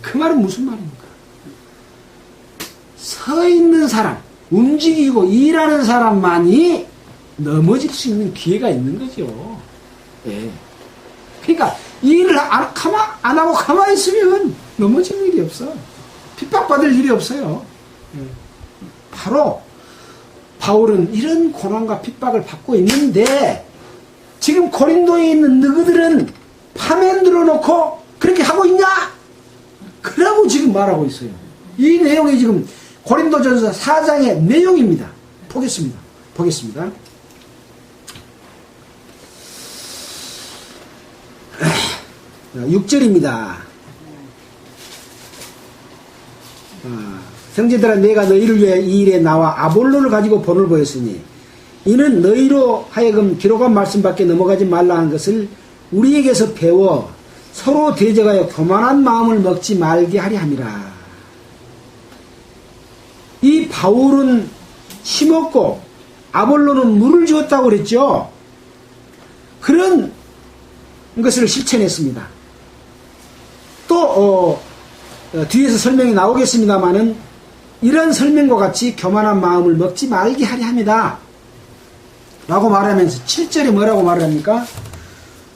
그 말은 무슨 말입니까? 서 있는 사람, 움직이고 일하는 사람만이 넘어질 수 있는 기회가 있는 거죠. 예. 그러니까 일을 안 하고 가만히 있으면 넘어질 일이 없어. 핍박받을 일이 없어요. 예. 바로 바울은 이런 고난과 핍박을 받고 있는데 지금 고린도에 있는 너희들은 파면 들어놓고 그렇게 하고 있냐? 그러고 지금 말하고 있어요. 이 내용이 지금 고린도전서 4장의 내용입니다. 보겠습니다. 6절입니다. 형제들아 내가 너희를 위해 이 일에 나와 아볼로를 가지고 본을 보였으니 이는 너희로 하여금 기록한 말씀밖에 넘어가지 말라 한 것을 우리에게서 배워 서로 대적하여 교만한 마음을 먹지 말게 하려 함이라. 이 바울은 심었고 아볼로는 물을 주었다고 그랬죠. 그런 것을 실천했습니다. 또 뒤에서 설명이 나오겠습니다마는 이런 설명과 같이 교만한 마음을 먹지 말게 하려 합니다. 라고 말하면서 7절에 뭐라고 말합니까?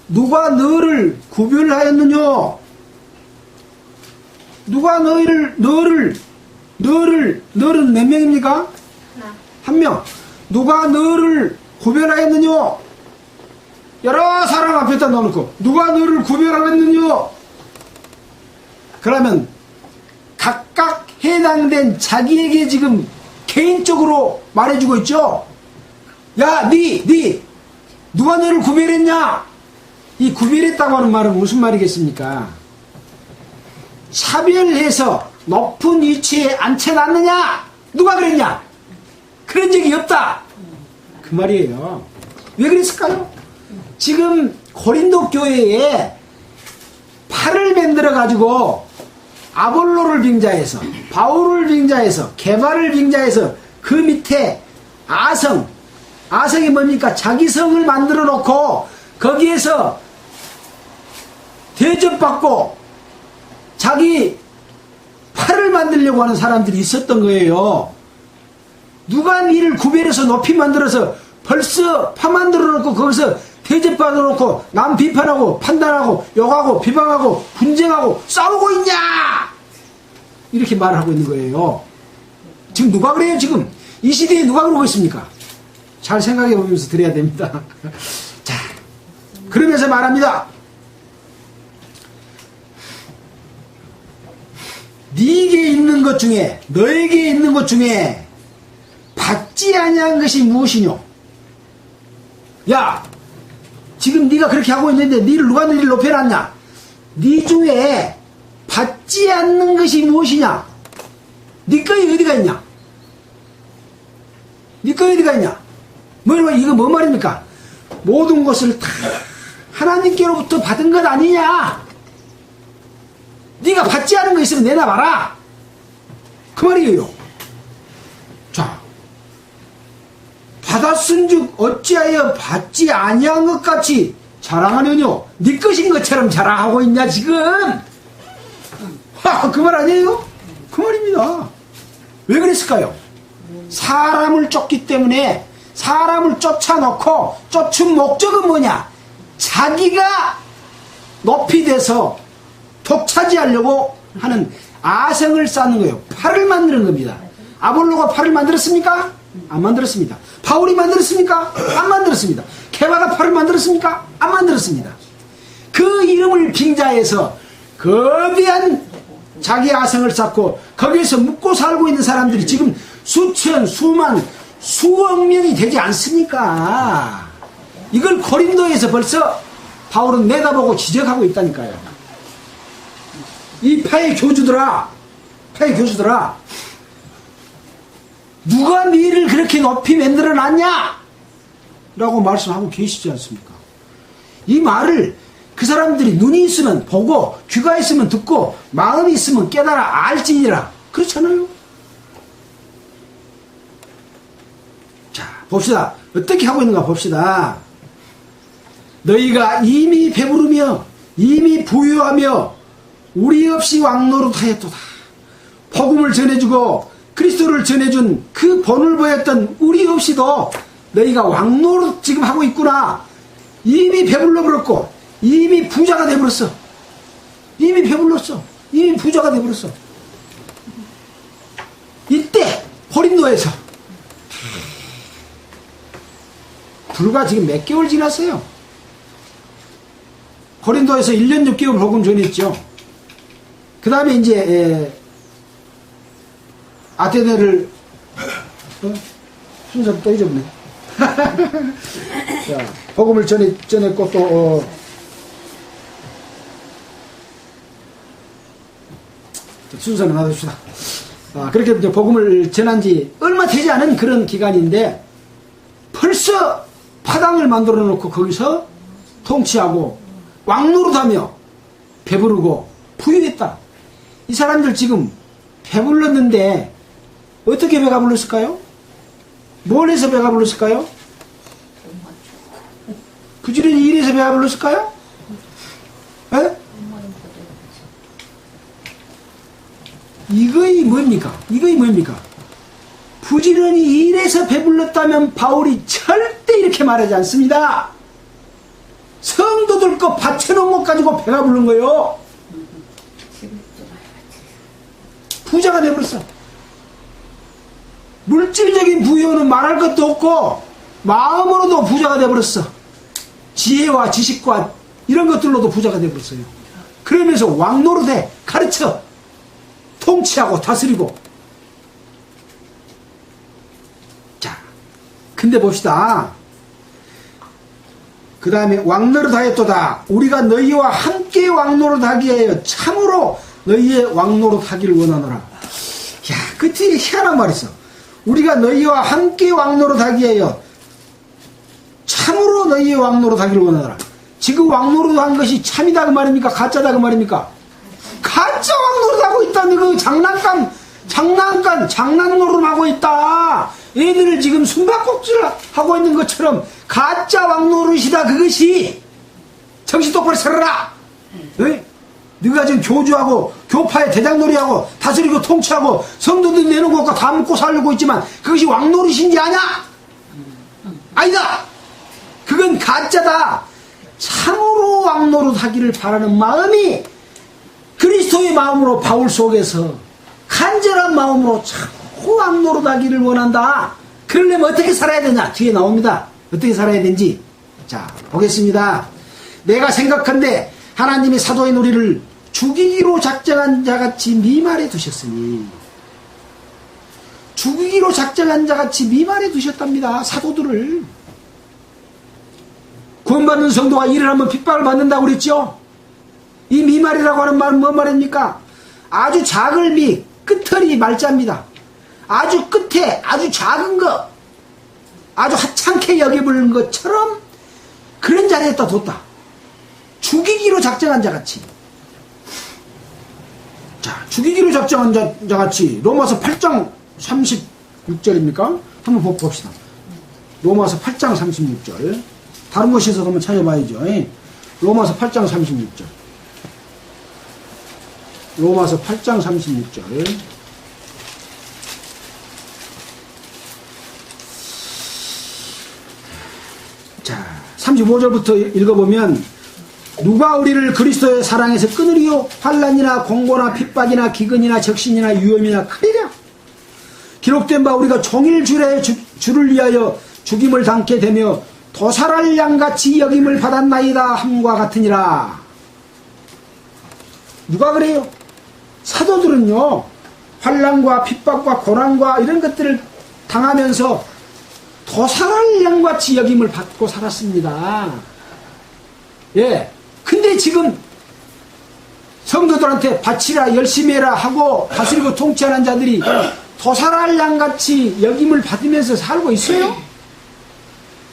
누가 너를 구별하였느냐? 누가 너는 몇 명입니까? 하나. 한 명. 누가 너를 구별하였느냐? 여러 사람 앞에다 넣어놓고 누가 너를 구별하였느냐? 그러면 각각 해당된 자기에게 지금 개인적으로 말해주고 있죠. 야, 누가 너를 구별했냐? 이 구별했다고 하는 말은 무슨 말이겠습니까? 차별해서 높은 위치에 앉혀놨느냐? 누가 그랬냐? 그런 적이 없다. 그 말이에요. 왜 그랬을까요? 지금 고린도 교회에 팔을 만들어 가지고 아볼로를 빙자해서, 바울을 빙자해서, 게바를 빙자해서 그 밑에 아성이 뭡니까? 자기 성을 만들어 놓고 거기에서 대접받고 자기 팔을 만들려고 하는 사람들이 있었던 거예요. 누가 니를 구별해서 높이 만들어서 벌써 파 만들어 놓고 거기서 대접받아 놓고 남 비판하고 판단하고 욕하고 비방하고 분쟁하고 싸우고 있냐? 이렇게 말하고 있는 거예요. 지금 누가 그래요? 지금 이 시대에 누가 그러고 있습니까? 잘 생각해 보면서 드려야 됩니다. 자, 그러면서 말합니다. 네게 있는 것 중에, 너에게 있는 것 중에 받지 아니한 것이 무엇이뇨? 야, 지금 네가 그렇게 하고 있는데 누가 너를 높여놨냐? 네 중에 받지 않는 것이 무엇이냐? 네 거에 어디가 있냐? 네 거에 어디가 있냐? 이거 뭐 말입니까? 모든 것을 다 하나님께로부터 받은 것 아니냐? 네가 받지 않은 거 있으면 내놔봐라. 그 말이에요. 자, 받았은즉 어찌하여 받지 아니한 것 같이 자랑하느뇨? 네 것인 것처럼 자랑하고 있냐 지금? 그 말 아니에요? 그 말입니다. 왜 그랬을까요? 사람을 쫓기 때문에 사람을 쫓아놓고 쫓은 목적은 뭐냐? 자기가 높이 돼서 독차지하려고 하는 아성을 쌓는 거예요. 팔을 만드는 겁니다. 아볼로가 팔을 만들었습니까? 안 만들었습니다. 바울이 만들었습니까? 안 만들었습니다. 게바가 팔을 만들었습니까? 안 만들었습니다. 그 이름을 빙자해서 거대한 자기 아성을 쌓고 거기에서 묵고 살고 있는 사람들이 지금 수천, 수만, 수억 명이 되지 않습니까? 이걸 고린도에서 벌써 바울은 내다보고 지적하고 있다니까요. 이 파의 교주들아, 누가 너를 그렇게 높이 만들어 놨냐? 라고 말씀하고 계시지 않습니까? 이 말을 그 사람들이 눈이 있으면 보고 귀가 있으면 듣고 마음이 있으면 깨달아 알지니라. 그렇잖아요. 자, 봅시다. 어떻게 하고 있는가 봅시다. 너희가 이미 배부르며 이미 부유하며 우리 없이 왕노릇하였도다. 복음을 전해주고 그리스도를 전해준 그 본을 보였던 우리 없이도 너희가 왕노릇 지금 하고 있구나. 이미 배불러 버렸고 이미 부자가 돼버렸어. 이미 배불렀어. 이미 부자가 돼버렸어. 이때 고린도에서 불과 지금 몇 개월 지났어요. 고린도에서 1년 6개월 복음 전했죠. 그 다음에 이제 아테네를 순서를 또 잊어버네. 자, 복음을 전했고 또 순서는 놔둡시다. 그렇게 이제 복음을 전한 지 얼마 되지 않은 그런 기간인데 벌써 파당을 만들어 놓고 거기서 통치하고 왕노릇하며 배부르고 부유했다. 이 사람들 지금 배불렀는데 어떻게 배가 불렀을까요? 뭘 해서 배가 불렀을까요? 부지런히 일해서 배가 불렀을까요? 에? 이거이 뭡니까? 부지런히 일해서 배불렀다면 바울이 절대 이렇게 말하지 않습니다. 성도 사도들 거 받쳐놓은 것 가지고 배가 부른 거예요. 부자가 되어버렸어. 물질적인 부여는 말할 것도 없고 마음으로도 부자가 되어버렸어. 지혜와 지식과 이런 것들로도 부자가 되어버렸어요. 그러면서 왕노릇해 가르쳐 통치하고 다스리고. 자, 근데 봅시다. 그 다음에 왕노릇 하였도다. 우리가 너희와 함께 왕노릇 하기 위하여 참으로 너희의 왕노릇 하기를 원하노라. 야, 그 뒤에 희한한 말이 있어. 우리가 너희와 함께 왕노릇 하기 위하여 참으로 너희의 왕노릇 하기를 원하노라. 지금 왕노릇 한 것이 참이다 그 말입니까? 가짜다 그 말입니까? 가짜 왕노릇 하고 있다는 그 장난 노릇 하고 있다. 애들을 지금 숨바꼭질을 하고 있는 것처럼 가짜 왕노릇이다 그것이. 정신 똑바로 차려라. 응? 네가 지금 교주하고 교파의 대장놀이하고 다스리고 통치하고 성도들 내놓은 것과 다 먹고 살려고 있지만 그것이 왕노릇인지 아냐? 아니다. 그건 가짜다. 참으로 왕노릇 하기를 바라는 마음이 그리스도의 마음으로 바울 속에서 간절한 마음으로 참으로 왕노릇 하기를 원한다. 그러려면 어떻게 살아야 되냐? 뒤에 나옵니다. 어떻게 살아야 되는지. 자, 보겠습니다. 내가 생각한데 하나님이 사도인 우리를 죽이기로 작정한 자같이 미말해 두셨으니, 죽이기로 작정한 자같이 미말해 두셨답니다. 사도들을. 구원받는 성도가 일을 하면 핍박을 받는다고 그랬죠. 이 미말이라고 하는 말은 뭔 말입니까? 아주 작을 미, 끝털이 말자입니다. 아주 끝에 아주 작은 거, 아주 하찮게 여겨버리는 것처럼 그런 자리에다 뒀다. 죽이기로 작정한 자같이. 자, 죽이기로 작정한 자같이. 로마서 8장 36절입니까? 한번 봅시다. 로마서 8장 36절. 다른 곳에서 한번 찾아봐야죠. 로마서 8장 36절. 로마서 8장 36절. 자, 35절부터 읽어보면, 누가 우리를 그리스도의 사랑에서 끊으리요? 환난이나 공고나 핍박이나 기근이나 적신이나 위험이나 칼이랴. 기록된 바 우리가 종일 주를 위하여 죽임을 당케 되며 도살할 양같이 여김을 받았나이다 함과 같으니라. 누가 그래요? 사도들은요, 환난과 핍박과 고난과 이런 것들을 당하면서 도살할 양같이 여김을 받고 살았습니다. 예. 근데 지금 성도들한테 바치라 열심히 해라 하고 다스리고 통치하는 자들이 도살할 양같이 여김을 받으면서 살고 있어요?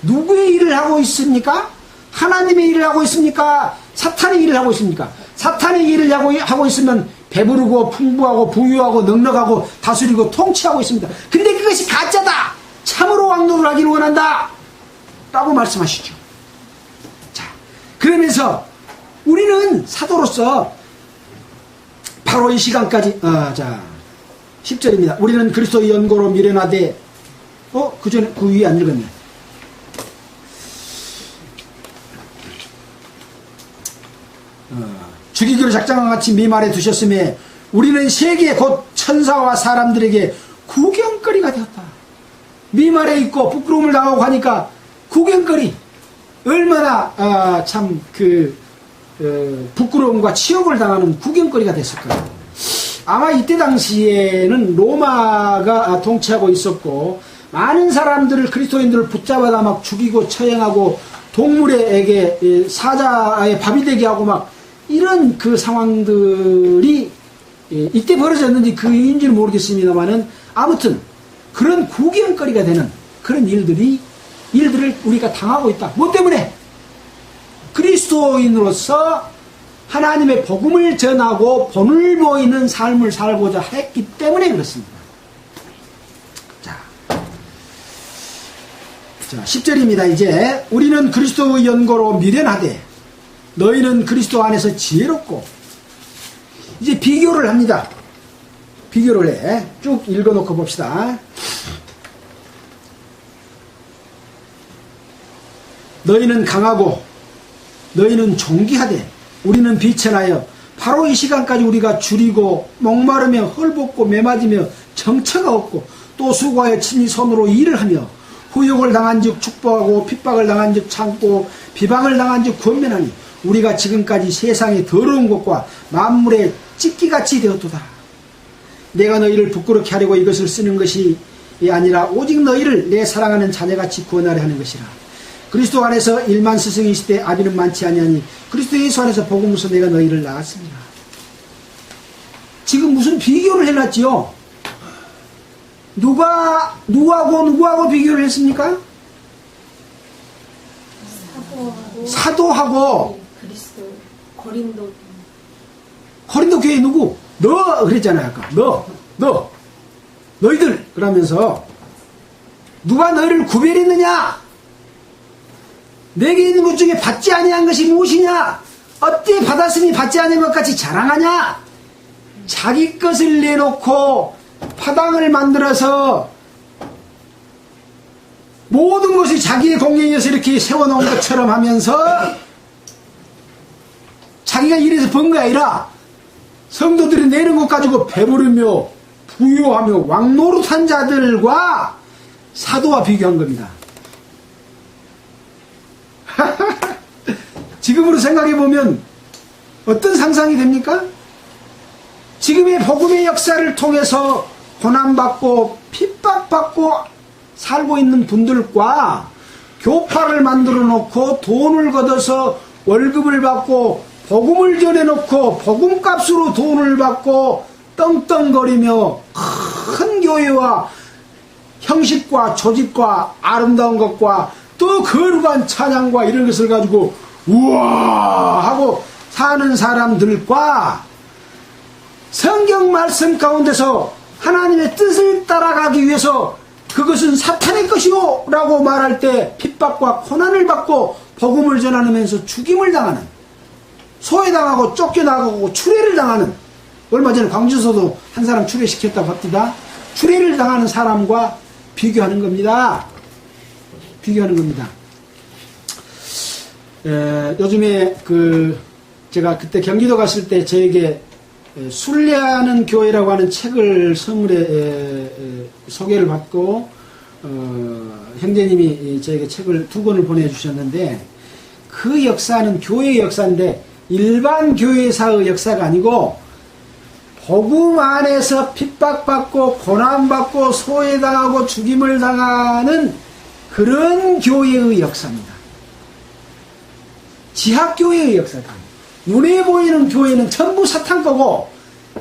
누구의 일을 하고 있습니까? 하나님의 일을 하고 있습니까? 사탄의 일을 하고 있습니까? 사탄의 일을 하고 있으면 배부르고 풍부하고 부유하고 넉넉하고 다스리고 통치하고 있습니다. 근데 그것이 가짜다. 참으로 왕노릇을 하기를 원한다 라고 말씀하시죠. 자, 그러면서 우리는 사도로서 바로 이 시간까지, 자, 10절입니다. 우리는 그리스도의 연고로 미련하되, 그 전에, 그 위에 안 읽었네. 죽이기로 작정한 같이 미말해 두셨음에 우리는 세계 곧 천사와 사람들에게 구경거리가 되었다. 미말해 있고 부끄러움을 당하고 하니까 구경거리. 얼마나, 부끄러움과 치욕을 당하는 구경거리가 됐을 거예요. 아마 이때 당시에는 로마가 통치하고 있었고, 많은 사람들을, 그리스도인들을 붙잡아다 막 죽이고 처형하고, 동물에게 사자의 밥이 되게 하고 막, 이런 그 상황들이 이때 벌어졌는지 그 이유인지는 모르겠습니다만은, 아무튼, 그런 구경거리가 되는 그런 일들을 우리가 당하고 있다. 뭐 때문에? 그리스도인으로서 하나님의 복음을 전하고 본을 보이는 삶을 살고자 했기 때문에 그렇습니다. 자, 10절입니다. 이제 우리는 그리스도의 연고로 미련하되 너희는 그리스도 안에서 지혜롭고. 이제 비교를 합니다. 비교를 해. 쭉 읽어놓고 봅시다. 너희는 강하고 너희는 존귀하되 우리는 비천하여 바로 이 시간까지 우리가 줄이고 목마르며 헐벗고 매맞으며 정처가 없고 또 수고하여 친히 손으로 일을 하며 후욕을 당한 즉 축복하고 핍박을 당한 즉 참고 비방을 당한 즉 권면하니 우리가 지금까지 세상의 더러운 것과 만물의 찢기같이 되었도다. 내가 너희를 부끄럽게 하려고 이것을 쓰는 것이 아니라 오직 너희를 내 사랑하는 자녀같이 구원하려 하는 것이라. 그리스도 안에서 일만 스승이시되 아비는 많지 아니하니 그리스도 예수 안에서 복음으로서 내가 너희를 낳았습니다. 지금 무슨 비교를 해놨지요? 누구하고 비교를 했습니까? 사도하고 그리스도 고린도 교회 누구? 너 그랬잖아요. 아까 너희들 그러면서 누가 너희를 구별했느냐? 내게 있는 것 중에 받지 아니한 것이 무엇이냐? 어때 받았으니 받지 아니한 것 같이 자랑하냐? 자기 것을 내놓고 파당을 만들어서 모든 것이 자기의 공연이어서 이렇게 세워놓은 것처럼 하면서 자기가 이래서 번 게 아니라 성도들이 내는 것 가지고 배부르며 부유하며 왕노릇한 자들과 사도와 비교한 겁니다. 지금으로 생각해보면 어떤 상상이 됩니까? 지금의 복음의 역사를 통해서 고난받고 핍박받고 살고 있는 분들과 교파를 만들어 놓고 돈을 걷어서 월급을 받고 복음을 전해놓고 복음값으로 돈을 받고 떵떵거리며 큰 교회와 형식과 조직과 아름다운 것과 또 거룩한 찬양과 이런 것을 가지고 우와 하고 사는 사람들과 성경 말씀 가운데서 하나님의 뜻을 따라가기 위해서 그것은 사탄의 것이오 라고 말할 때 핍박과 고난을 받고 복음을 전하면서 죽임을 당하는, 소외당하고 쫓겨나가고 추례를 당하는, 얼마 전에 광주에서도 한 사람 추례시켰다고 합니다. 추례를 당하는 사람과 비교하는 겁니다. 비교하는 겁니다. 요즘에 제가 그때 경기도 갔을 때 저에게 순례하는 교회라고 하는 책을 선물에 소개를 받고 형제님이 저에게 책을 2권을 보내주셨는데, 그 역사는 교회의 역사인데 일반 교회사의 역사가 아니고 복음 안에서 핍박받고 고난받고 소외당하고 죽임을 당하는 그런 교회의 역사입니다. 지하교회의 역사다. 눈에 보이는 교회는 전부 사탄 거고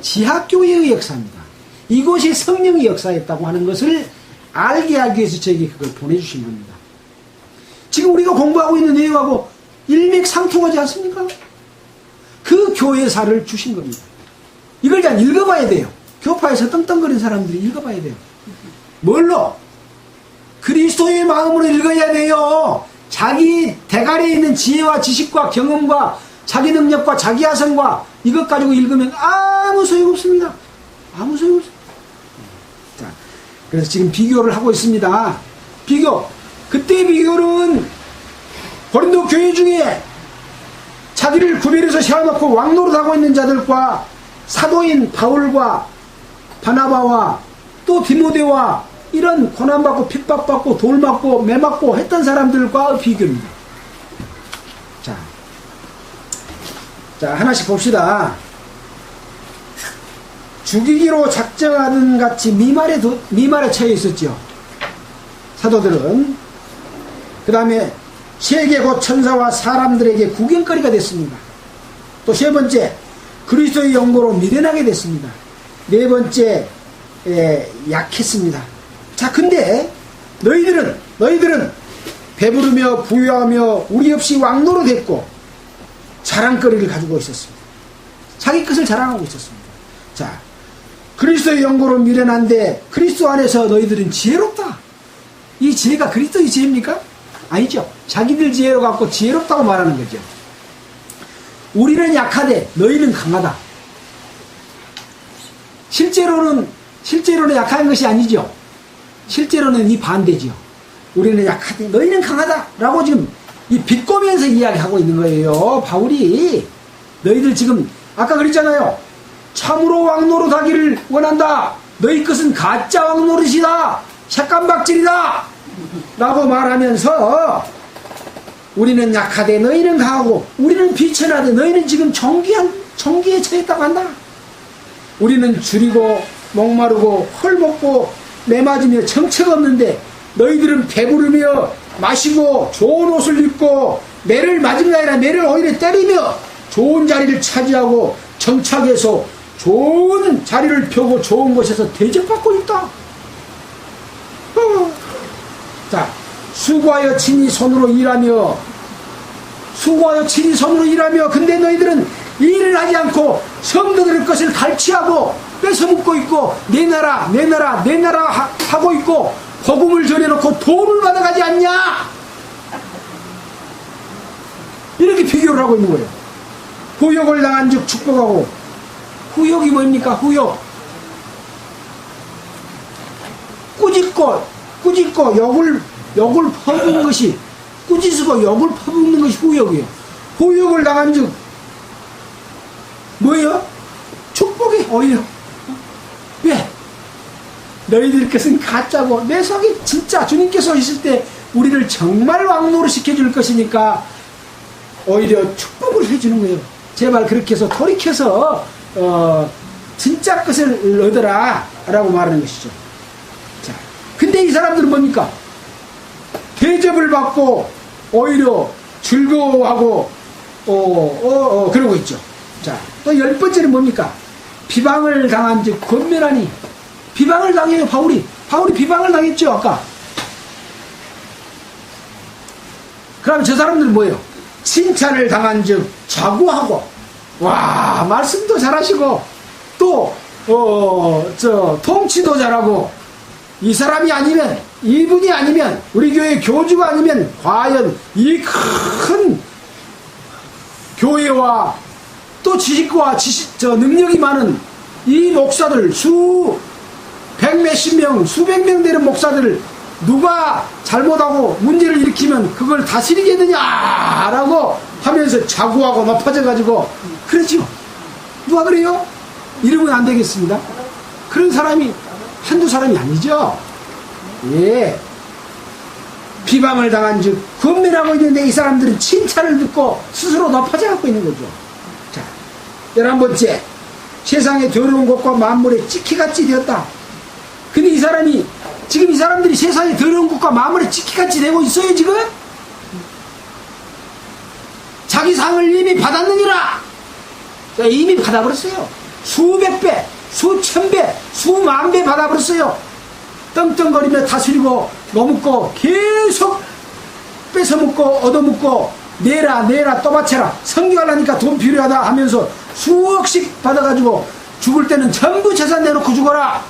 지하교회의 역사입니다. 이것이 성령의 역사였다고 하는 것을 알게 하기 위해서 저에게 그걸 보내주신 겁니다. 지금 우리가 공부하고 있는 내용하고 일맥상통하지 않습니까? 그 교회사를 주신 겁니다. 이걸 잘 읽어봐야 돼요. 교파에서 떵떵거리는 사람들이 읽어봐야 돼요. 뭘로? 그리스도의 마음으로 읽어야 돼요. 자기 대가리에 있는 지혜와 지식과 경험과 자기 능력과 자기 야성과 이것 가지고 읽으면 아무 소용없습니다. 아무 소용없습니다. 자, 그래서 지금 비교를 하고 있습니다. 비교. 그때 비교는 고린도 교회 중에 자기를 구별해서 세워놓고 왕노릇하고 있는 자들과 사도인 바울과 바나바와 또 디모데와 이런 고난받고 핍박받고 돌맞고 매맞고 했던 사람들과 비교입니다. 자, 하나씩 봅시다. 죽이기로 작정하던 같이 미말에 처해 있었죠. 사도들은. 그 다음에 세계 곧 천사와 사람들에게 구경거리가 됐습니다. 또 세 번째, 그리스도의 영광으로 미련하게 됐습니다. 네 번째, 약했습니다. 자, 근데 너희들은 배부르며 부유하며 우리 없이 왕노릇했고 자랑거리를 가지고 있었습니다. 자기 것을 자랑하고 있었습니다. 자, 그리스도의 영광으로 미련한데 그리스도 안에서 너희들은 지혜롭다. 이 지혜가 그리스도의 지혜입니까? 아니죠. 자기들 지혜로 갖고 지혜롭다고 말하는 거죠. 우리는 약하되 너희는 강하다. 실제로는 약한 것이 아니죠. 실제로는 이 반대죠. 우리는 약하되 너희는 강하다 라고 지금 이 비꼬면서 이야기하고 있는 거예요. 바울이 너희들 지금 아까 그랬잖아요. 참으로 왕노릇하기를 원한다. 너희 것은 가짜 왕노릇이다. 색감박질이다. 라고 말하면서 우리는 약하되 너희는 강하고 우리는 비천하되 너희는 지금 정기에 처했다고 한다. 우리는 줄이고 목마르고 헐벗고 매맞으며 정체가 없는데 너희들은 배부르며 마시고 좋은 옷을 입고 매를 맞은 게 아니라 매를 오히려 때리며 좋은 자리를 차지하고 정착해서 좋은 자리를 펴고 좋은 곳에서 대접받고 있다. 자, 수고하여 친히 손으로 일하며 근데 너희들은 일을 하지 않고 성도들 것을 갈취하고 뺏어먹고 있고 내 나라 하고 있고 복음을 전해놓고 돈을 받아가지 않냐. 이렇게 비교를 하고 있는 거예요. 후욕을 당한 즉 축복하고. 후욕이 뭡니까? 후욕. 꾸짖고 욕을 퍼붓는 것이, 꾸짖고 욕을 퍼붓는 것이 후욕이에요. 후욕을 당한 즉 뭐예요? 축복이 오히려. 왜? 너희들 것은 가짜고 내 속이 진짜 주님께서 있을 때 우리를 정말 왕노릇 시켜줄 것이니까 오히려 축복을 해주는 거예요. 제발 그렇게 해서 돌이켜서 진짜 것을 얻어라 라고 말하는 것이죠. 자, 근데 이 사람들은 뭡니까? 대접을 받고 오히려 즐거워하고 그러고 있죠. 자, 또 10번째는 뭡니까? 비방을 당한 즉 권면하니. 비방을 당해요. 바울이 비방을 당했죠 아까. 그럼 저 사람들은 뭐예요? 칭찬을 당한 즉 자구하고. 와, 말씀도 잘하시고 또 통치도 잘하고, 이 사람이 아니면, 이분이 아니면, 우리 교회 교주가 아니면 과연 이 큰 교회와 또 지식과 능력이 많은 이 목사들, 백몇십 명, 수백 명 되는 목사들을 누가 잘못하고 문제를 일으키면 그걸 다스리게 되냐라고 하면서 자구하고 높아져가지고 그렇죠. 누가 그래요? 이러면 안 되겠습니다. 그런 사람이 한두 사람이 아니죠. 예. 비방을 당한 즉 권면하고 있는데 이 사람들은 칭찬을 듣고 스스로 높아져갖고 있는 거죠. 자, 11번째, 세상의 더러운 것과 만물의 찌키같이 되었다. 근데 이 사람들이 세상의 더러운 것과 만물의 찌키같이 되고 있어요. 지금 자기 상을 이미 받았느니라. 이미 받아버렸어요. 수백 배, 수천 배, 수만 배 받아버렸어요. 떵떵거리며 다스리고 머뭇고 계속 뺏어먹고 얻어먹고 내라 또 바쳐라, 성교하려니까 돈 필요하다 하면서 수억씩 받아가지고 죽을 때는 전부 재산 내놓고 죽어라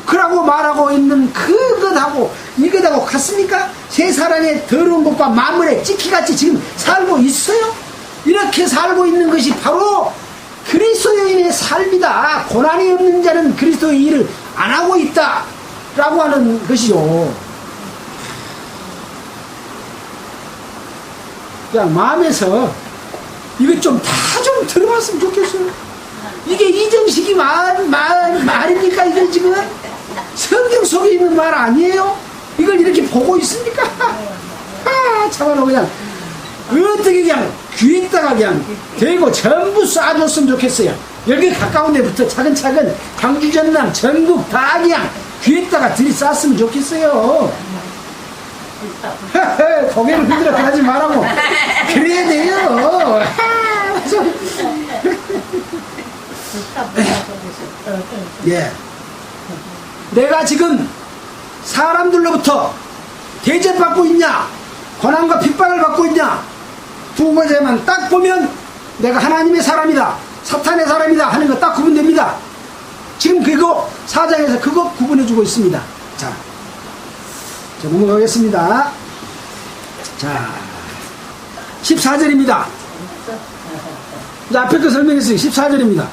그러고 말하고 있는 그것하고 이것하고 같습니까? 세 사람의 더러운 것과 만물의 찌키같이 지금 살고 있어요? 이렇게 살고 있는 것이 바로 그리스도인의 삶이다. 고난이 없는 자는 그리스도의 일을 안 하고 있다 라고 하는 것이죠. 그냥 마음에서 이것 좀 다 좀 들어봤으면 좋겠어요. 이게 이정식이 말입니까? 이건 지금 성경 속에 있는 말 아니에요? 이걸 이렇게 보고 있습니까? 참말로 그냥 어떻게 그냥 귀에다가 그냥 대고 전부 쏴줬으면 좋겠어요. 여기 가까운 데부터 차근차근 광주 전남 전국 다 그냥 귀에다가 들이쌌으면 좋겠어요. 고개를 흔들어 하지 말라고 그래야 돼요. 예. 내가 지금 사람들로부터 대접받고 있냐, 고난과 핍박을 받고 있냐, 두 가지만 딱 보면 내가 하나님의 사람이다, 사탄의 사람이다 하는 거 딱 구분됩니다. 지금 그거 4장에서 그거 구분해주고 있습니다. 자, 넘어가겠습니다. 자, 14절입니다. 앞에 거 설명했어요. 14절입니다.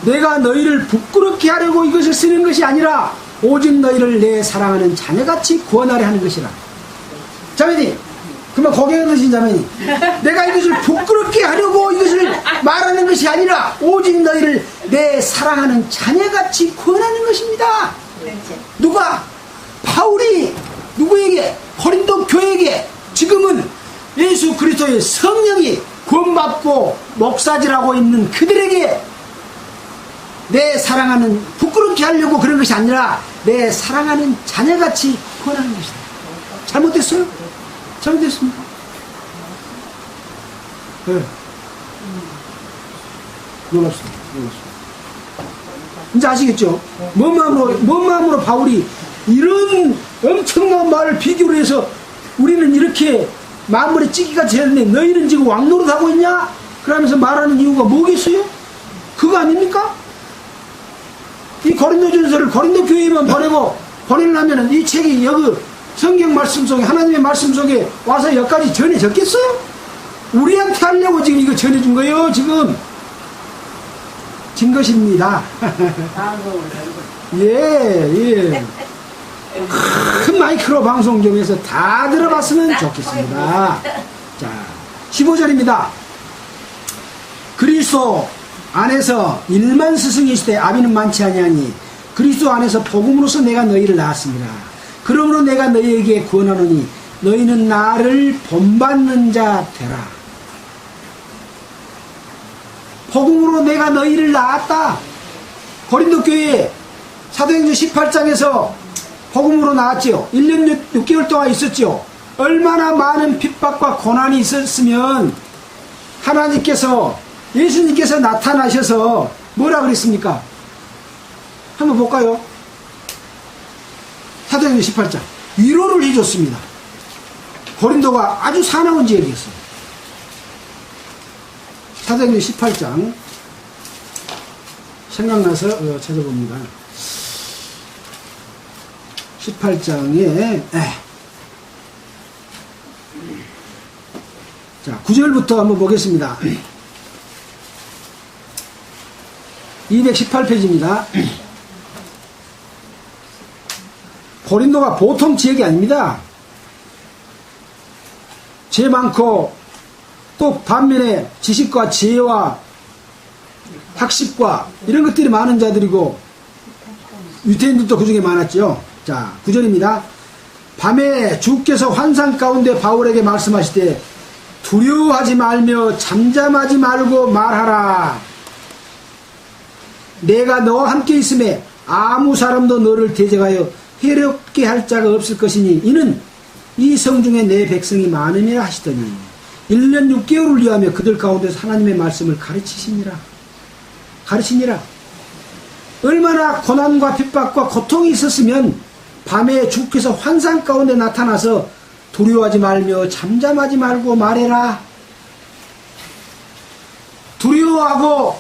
내가 너희를 부끄럽게 하려고 이것을 쓰는 것이 아니라 오직 너희를 내 사랑하는 자녀같이 구원하려 하는 것이라. 자매님, 그러면 거기에 드신 자매니 내가 이것을 부끄럽게 하려고 이것을 말하는 것이 아니라 오직 너희를 내 사랑하는 자녀같이 권하는 것입니다. 누가? 바울이 누구에게? 고린도 교회에게 지금은 예수 그리스도의 성령이 구원받고 목사질하고 있는 그들에게 내 사랑하는 부끄럽게 하려고 그런 것이 아니라 내 사랑하는 자녀같이 권하는 것이다. 잘못됐어요? 잘못됐습니다. 네. 놀랍습니다. 이제 아시겠죠? 뭔 마음으로 바울이 이런 엄청난 말을 비교를 해서 우리는 이렇게 마음물에 찌기가 되었네. 너희는 지금 왕노릇하고 있냐? 그러면서 말하는 이유가 뭐겠어요? 그거 아닙니까? 이 고린도전서를 고린도 교회에만 보내려면 이 책이 여기 성경 말씀 속에 하나님의 말씀 속에 와서 여기까지 전해졌겠어요? 우리한테 하려고 지금 이거 전해준 거예요. 지금 진 것입니다. 예. 큰 마이크로 방송 좀 해서 다 들어봤으면 좋겠습니다. 자, 15절입니다. 그리스도 안에서 일만 스승이 있을 때 아비는 많지 아니하니 그리스도 안에서 복음으로서 내가 너희를 낳았습니다. 그러므로 내가 너희에게 구원하노니 너희는 나를 본받는 자 되라. 복음으로 내가 너희를 낳았다. 고린도 교회 사도행전 18장에서 복음으로 나왔지요. 1년 6개월 동안 있었지요. 얼마나 많은 핍박과 고난이 있었으면 하나님께서 예수님께서 나타나셔서 뭐라 그랬습니까? 한번 볼까요? 사도행전 18장 위로를 해줬습니다. 고린도가 아주 사나운 지역이었어요. 사도행전 18장 생각나서 찾아봅니다. 18장에 자 9절부터 한번 보겠습니다. 218페이지입니다. 고린도가 보통 지역이 아닙니다. 죄 많고 또 반면에 지식과 지혜와 학식과 이런 것들이 많은 자들이고 유태인들도 그 중에 많았죠. 자 9절입니다. 밤에 주께서 환상 가운데 바울에게 말씀하실 때 두려워하지 말며 잠잠하지 말고 말하라. 내가 너와 함께 있음에 아무 사람도 너를 대적하여 해롭게 할 자가 없을 것이니 이는 이 성중에 내 백성이 많음이라 하시더니 1년 6개월을 위하며 그들 가운데서 하나님의 말씀을 가르치시니라. 얼마나 고난과 핍박과 고통이 있었으면 밤에 주께서 환상 가운데 나타나서 두려워하지 말며 잠잠하지 말고 말해라. 두려워하고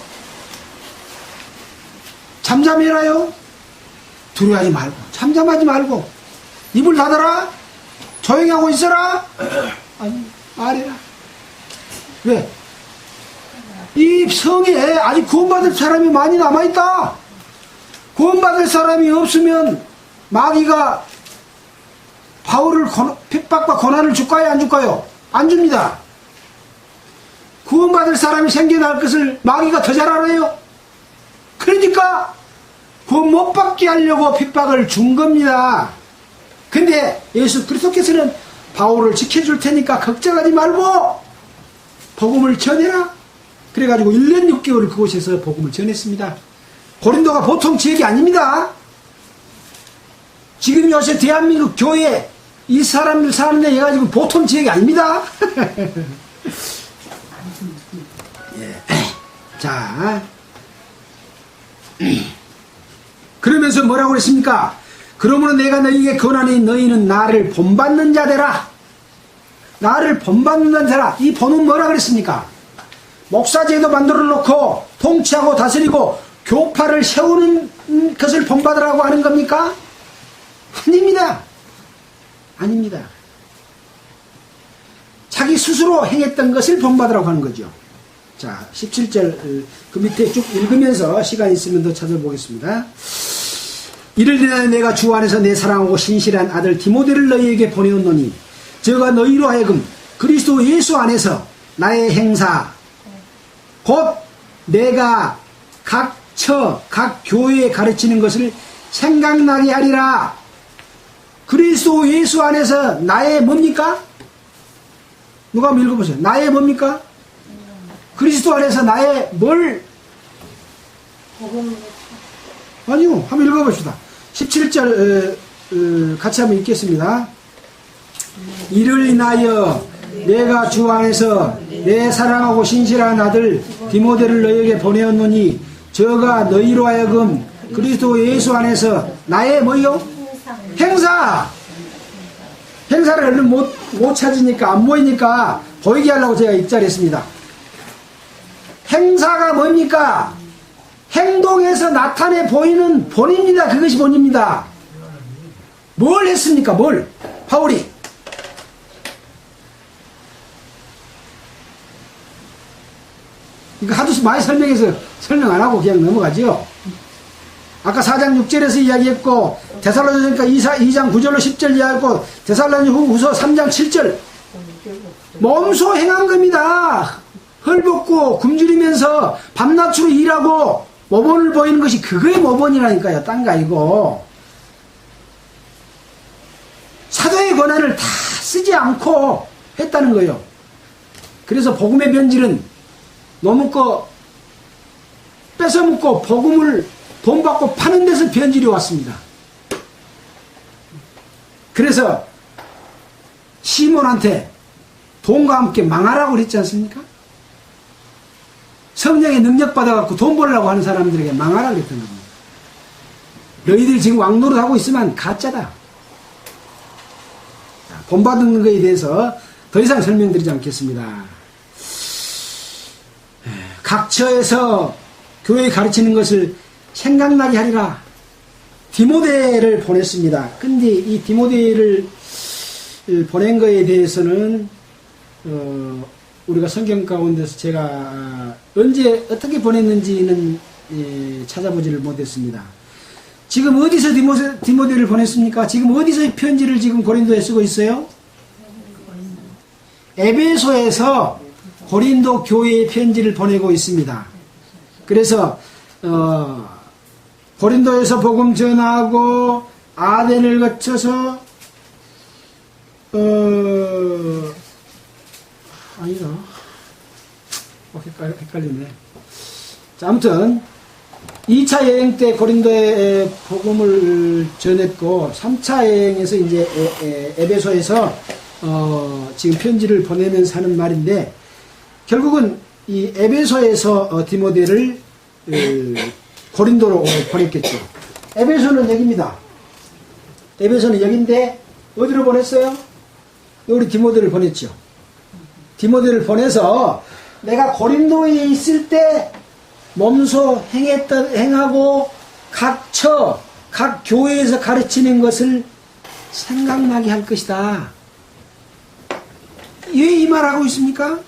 잠잠해라요. 두려워하지 말고 잠잠하지 말고 입을 닫아라. 조용히 하고 있어라. 아니 말해라. 왜? 이 성에 아직 구원받을 사람이 많이 남아있다. 구원받을 사람이 없으면 마귀가 바울을 핍박과 고난을 줄까요? 안 줄까요? 안 줍니다. 구원받을 사람이 생겨날 것을 마귀가 더 잘 알아요. 그러니까 구원 못 받게 하려고 핍박을 준 겁니다. 근데 예수 그리스도께서는 바울을 지켜줄 테니까 걱정하지 말고 복음을 전해라. 그래가지고 1년 6개월을 그곳에서 복음을 전했습니다. 고린도가 보통 지역이 아닙니다. 지금 요새 대한민국 교회 이 사람들 사는 데 해가지고 보통 지역이 아닙니다. 예. 자, 그러면서 뭐라고 그랬습니까? 그러므로 내가 너희에게 권하니 너희는 나를 본받는 자 되라. 나를 본받는 자라. 이 본은 뭐라 그랬습니까? 목사제도 만들어 놓고 통치하고 다스리고 교파를 세우는 것을 본받으라고 하는 겁니까? 아닙니다. 아닙니다. 자기 스스로 행했던 것을 본받으라고 하는 거죠. 자, 17절 그 밑에 쭉 읽으면서 시간 있으면 더 찾아보겠습니다. 이를 인하여 내가 주 안에서 내 사랑하고 신실한 아들 디모데를 너희에게 보내었노니 저가 너희로 하여금 그리스도 예수 안에서 나의 행사, 곧 내가 각 교회에 가르치는 것을 생각나게 하리라. 그리스도 예수 안에서 나의 뭡니까? 누가 한번 읽어보세요. 나의 뭡니까? 그리스도 안에서 나의 뭘? 아니요. 한번 읽어봅시다. 17절 같이 한번 읽겠습니다. 이를 인하여 내가 주 안에서 내 사랑하고 신실한 아들 디모데를 너희에게 보내었노니 저가 너희로 하여금 그리스도 예수 안에서 나의 뭐요? 행사를 얼른 못 찾으니까 안 보이니까 보이게 하려고 제가 입자리했습니다. 행사가 뭡니까? 행동에서 나타내 보이는 본입니다. 그것이 본입니다. 뭘 했습니까? 뭘? 바울이 이거 하도 많이 설명해서 설명 안 하고 그냥 넘어가죠. 아까 4장 6절에서 이야기했고 데살로니가 2장 9절로 10절 이야기했고 데살로니가후서 3장 7절 몸소 행한 겁니다. 헐벗고 굶주리면서 밤낮으로 일하고 모본을 보이는 것이 그거의 모본이라니까요. 딴 거 아니고 사도의 권한을 다 쓰지 않고 했다는 거예요. 그래서 복음의 변질은 너무 거 뺏어먹고 복음을 돈 받고 파는 데서 변질이 왔습니다. 그래서 시몬한테 돈과 함께 망하라고 그랬지 않습니까? 성령의 능력 받아갖고 돈 벌려고 하는 사람들에게 망하라고 그랬던 겁니다. 너희들 지금 왕노릇 하고 있으면 가짜다. 돈 받는 것에 대해서 더 이상 설명드리지 않겠습니다. 각처에서 교회에 가르치는 것을 생각나게 하리라. 디모데를 보냈습니다. 근데 이 디모데를 보낸 것에 대해서는 우리가 성경 가운데서 제가 언제 어떻게 보냈는지는 찾아보지를 못했습니다. 지금 어디서 디모데를 보냈습니까? 지금 어디서 편지를 지금 고린도에 쓰고 있어요? 에베소에서 고린도 교회에 편지를 보내고 있습니다. 그래서 고린도에서 복음 전하고 아덴을 거쳐서 아니다. 헷갈리네. 자, 아무튼 2차 여행 때 고린도에 복음을 전했고 3차 여행에서 이제 에베소에서 지금 편지를 보내면서 하는 말인데 결국은 이 에베소에서 디모데를 고린도로 보냈겠죠. 에베소는 여기입니다. 에베소는 여기인데 어디로 보냈어요? 우리 디모데를 보냈죠. 디모데를 보내서 내가 고린도에 있을 때 몸소 행하고 각 교회에서 가르치는 것을 생각나게 할 것이다. 왜 이 말하고 있습니까?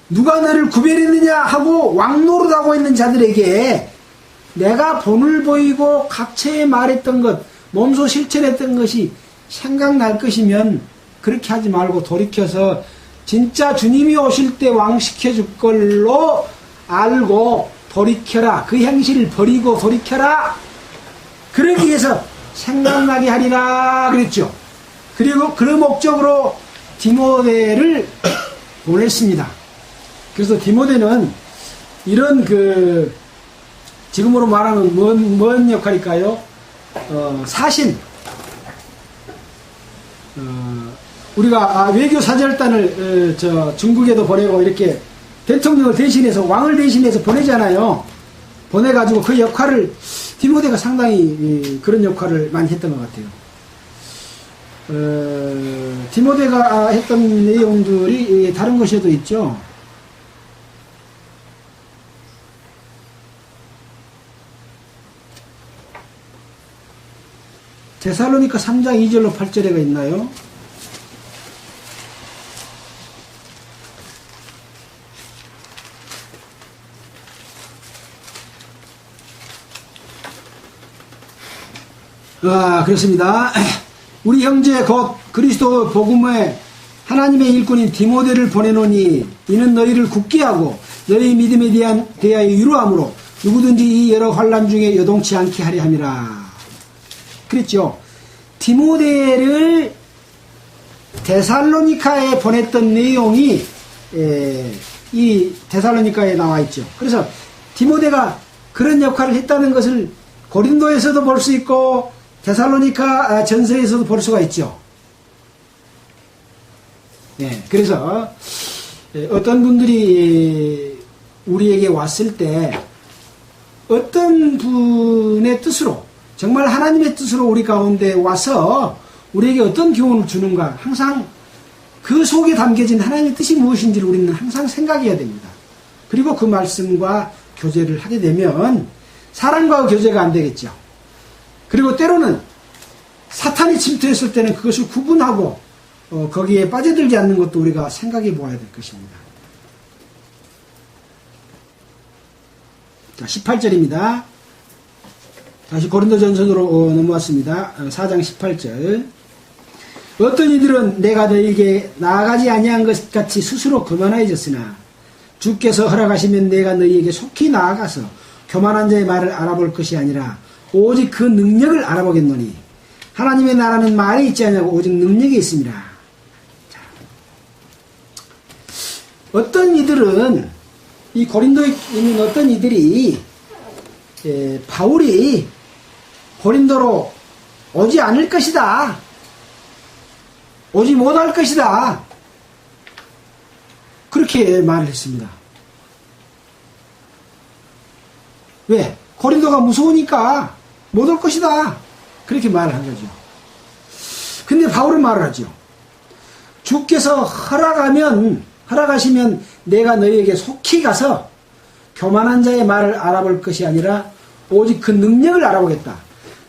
누가 너를 구별했느냐 하고 왕노릇하고 있는 자들에게 내가 본을 보이고 각처에 말했던 것, 몸소 실천했던 것이 생각날 것이면 그렇게 하지 말고 돌이켜서 진짜 주님이 오실 때 왕시켜줄 걸로 알고 돌이켜라. 그 행실을 버리고 돌이켜라. 그러기 위해서 생각나게 하리라 그랬죠. 그리고 그 목적으로 디모데를 보냈습니다. 그래서 디모데는 이런 지금으로 말하면 뭔 역할일까요? 사신. 우리가 외교 사절단을 중국에도 보내고 이렇게 대통령을 대신해서 왕을 대신해서 보내잖아요. 보내가지고 그 역할을 디모데가 상당히 그런 역할을 많이 했던 것 같아요. 디모데가 했던 내용들이 다른 것에도 있죠. 데살로니가 3장 2절로 8절에가 있나요? 그렇습니다. 우리 형제 곧 그리스도 복음의 하나님의 일꾼인 디모데를 보내노니 이는 너희를 굳게 하고 너희 믿음에 대하여 위로함으로 누구든지 이 여러 환난 중에 여동치 않게 하려 함이라. 그랬죠. 디모데를 데살로니카에 보냈던 내용이 이 데살로니카에 나와 있죠. 그래서 디모데가 그런 역할을 했다는 것을 고린도에서도 볼 수 있고 데살로니카 전서에서도 볼 수가 있죠. 그래서 어떤 분들이 우리에게 왔을 때 어떤 분의 뜻으로, 정말 하나님의 뜻으로 우리 가운데 와서 우리에게 어떤 교훈을 주는가, 항상 그 속에 담겨진 하나님의 뜻이 무엇인지를 우리는 항상 생각해야 됩니다. 그리고 그 말씀과 교제를 하게 되면 사람과 교제가 안 되겠죠. 그리고 때로는 사탄이 침투했을 때는 그것을 구분하고 거기에 빠져들지 않는 것도 우리가 생각해 보아야 될 것입니다. 자, 18절입니다. 다시 고린도전서로 넘어왔습니다. 4장 18절. 어떤 이들은 내가 너희에게 나아가지 아니한 것 같이 스스로 교만해졌으나 주께서 허락하시면 내가 너희에게 속히 나아가서 교만한 자의 말을 알아볼 것이 아니라 오직 그 능력을 알아보겠노니 하나님의 나라는 말에 있지 않냐고 오직 능력에 있습니다. 자, 어떤 이들은 이 고린도에 있는 어떤 이들이 바울이 고린도로 오지 않을 것이다, 오지 못할 것이다, 그렇게 말을 했습니다. 왜? 고린도가 무서우니까 못 올 것이다, 그렇게 말을 한 거죠. 근데 바울은 말을 하죠. 주께서 허락하시면 내가 너희에게 속히 가서 교만한 자의 말을 알아볼 것이 아니라 오직 그 능력을 알아보겠다.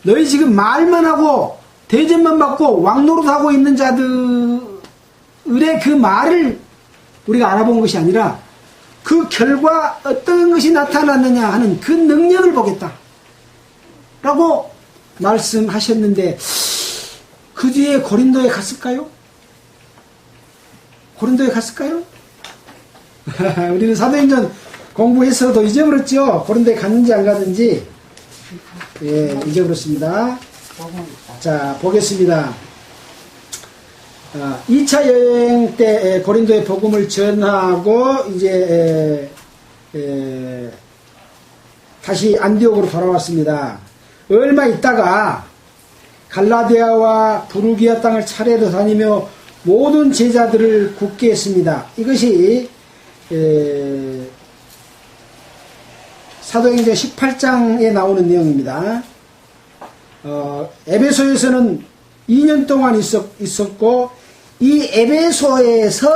너희 지금 말만 하고 대접만 받고 왕노릇하고 있는 자들의 그 말을 우리가 알아본 것이 아니라 그 결과 어떤 것이 나타났느냐 하는 그 능력을 보겠다 라고 말씀하셨는데, 그 뒤에 고린도에 갔을까요? 고린도에 갔을까요? 우리는 사도행전 공부해서도 잊어버렸죠. 고린도에 갔는지 안 갔는지. 잊어버렸습니다. 자, 보겠습니다. 2차 여행 때 고린도에 복음을 전하고 이제 다시 안디옥으로 돌아왔습니다. 얼마 있다가 갈라디아와 부르기아 땅을 차례로 다니며 모든 제자들을 굳게 했습니다. 이것이 사도행전 18장에 나오는 내용입니다. 에베소에서는 2년 동안 있었고 이 에베소에서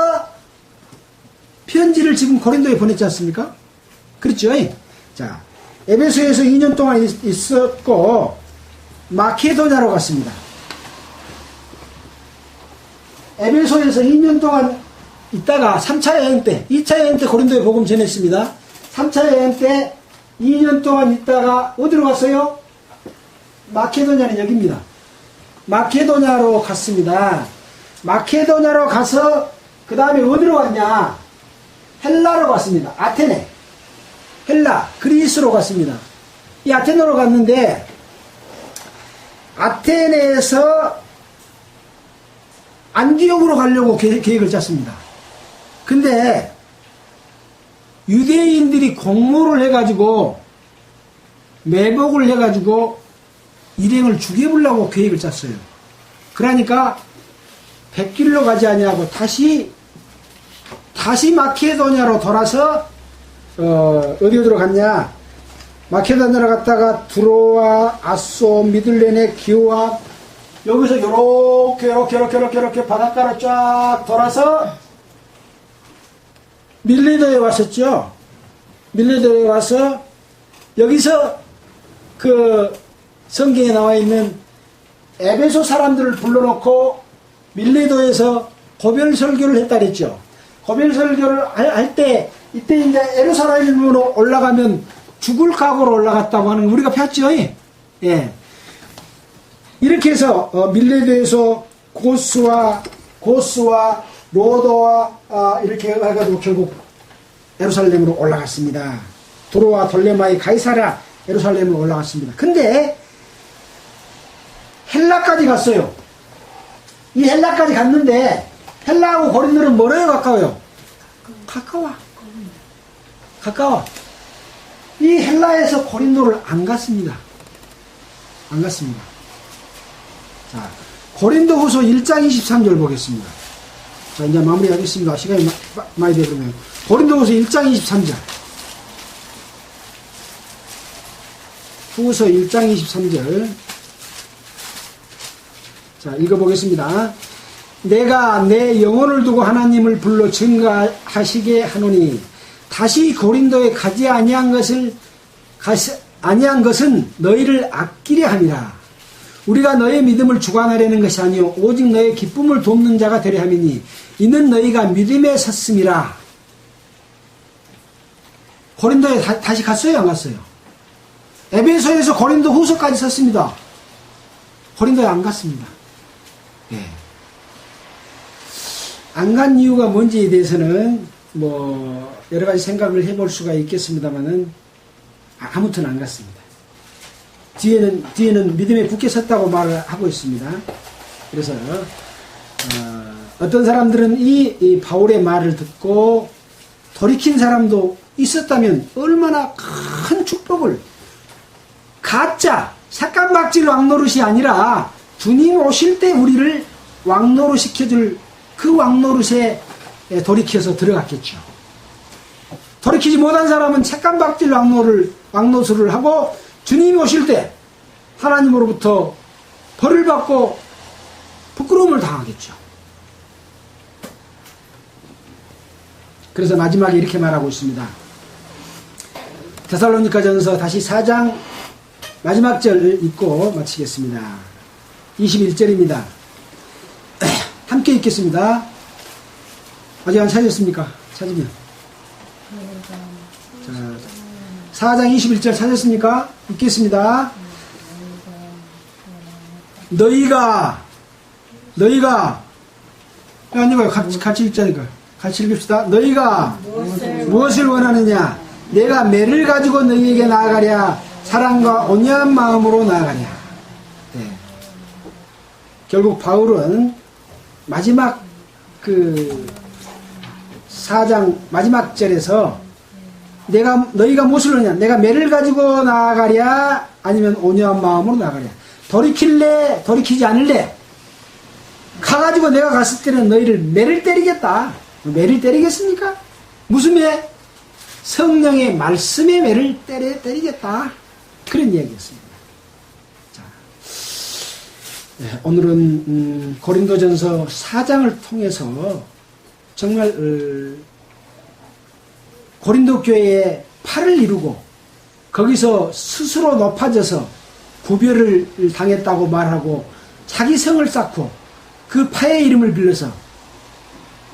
편지를 지금 고린도에 보냈지 않습니까? 그렇죠? 자, 에베소에서 2년 동안 있었고 마케도냐로 갔습니다. 에베소에서 2년 동안 있다가 3차 여행 때, 2차 여행 때 고린도에 복음 전했습니다. 3차 여행 때 2년 동안 있다가 어디로 갔어요? 마케도냐는 여기입니다. 마케도냐로 갔습니다. 마케도냐로 가서 그 다음에 어디로 갔냐? 헬라로 갔습니다. 아테네, 헬라, 그리스로 갔습니다. 이 아테네로 갔는데 아테네에서 안디옥으로 가려고 계획을 짰습니다. 근데 유대인들이 공모를 해가지고 매복을 해가지고 일행을 죽여보려고 계획을 짰어요. 그러니까 100길로 가지 아니하고 다시 마케도냐로 돌아서 어디로 갔냐? 마케도냐로 갔다가 두로와 아소 미들레네 기오와 여기서 이렇게 바닷가로 쫙 돌아서 밀레도에 왔었죠. 밀레도에 와서 여기서 그 성경에 나와 있는 에베소 사람들을 불러놓고 밀레도에서 고별 설교를 했다 그랬죠. 고별 설교를 할 때 이때 이제 예루살렘으로 올라가면 죽을 각오로 올라갔다고 하는 거 우리가 폈죠. 예. 이렇게 해서 밀레도에서 고스와 로도와 이렇게 해가지고 결국 예루살렘으로 올라갔습니다. 두로와 돌레마의 가이사랴 예루살렘으로 올라갔습니다. 근데 헬라까지 갔어요. 이 헬라까지 갔는데 헬라하고 고린도는 멀어요, 가까워요? 가까워. 이 헬라에서 고린도를 안 갔습니다. 자, 고린도후서 1장 23절 보겠습니다. 자, 이제 마무리하겠습니다. 시간이 많이 되면 고린도후서 1장 23절. 후서 1장 23절. 자, 읽어보겠습니다. 내가 내 영혼을 두고 하나님을 불러 증거하시게 하노니 다시 고린도에 가지 아니한 것은 너희를 아끼려 함이라. 우리가 너의 믿음을 주관하려는 것이 아니요 오직 너의 기쁨을 돕는 자가 되려 함이니 이는 너희가 믿음에 섰음이라. 고린도에 다시 갔어요, 안 갔어요? 에베소에서 고린도 후서까지 섰습니다. 고린도에 안 갔습니다. 예. 안 간 이유가 뭔지에 대해서는 뭐 여러 가지 생각을 해볼 수가 있겠습니다만은 아무튼 안 갔습니다. 뒤에는 믿음에 굳게 섰다고 말을 하고 있습니다. 그래서 어떤 사람들은 이 바울의 말을 듣고 돌이킨 사람도 있었다면 얼마나 큰 축복을, 가짜 색감박질 왕노릇이 아니라 주님 오실 때 우리를 왕노릇 시켜줄 그 왕노릇에 돌이켜서 들어갔겠죠. 돌이키지 못한 사람은 색감박질 왕노릇을 하고 주님이 오실 때 하나님으로부터 벌을 받고 부끄러움을 당하겠죠. 그래서 마지막에 이렇게 말하고 있습니다. 데살로니가전서 다시 4장 마지막 절 읽고 마치겠습니다. 21절입니다. 함께 읽겠습니다. 아직 안 찾으셨습니까? 찾으면. 자, 4장 21절 찾았습니까? 읽겠습니다. 너희가 아니고요. 같이 읽자니까. 같이 읽읍시다. 너희가 무엇을 원하느냐? 내가 매를 가지고 너희에게 나아가랴. 사랑과 온유한 마음으로 나아가랴. 네. 결국 바울은 마지막 4장 마지막 절에서 너희가 무엇을 원하냐? 내가 매를 가지고 나아가랴? 아니면 온유한 마음으로 나아가랴? 돌이킬래? 돌이키지 않을래? 가가지고 내가 갔을 때는 너희를 매를 때리겠다. 매를 때리겠습니까? 무슨 매? 성령의 말씀의 매를 때리겠다. 그런 이야기였습니다. 자, 네, 오늘은 고린도전서 4장을 통해서 정말 고린도 교회의 팔을 이루고 거기서 스스로 높아져서 구별을 당했다고 말하고 자기 성을 쌓고 그 파의 이름을 빌려서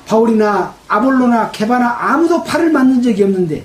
바울이나 아볼로나 게바나 아무도 팔을 맞는 적이 없는데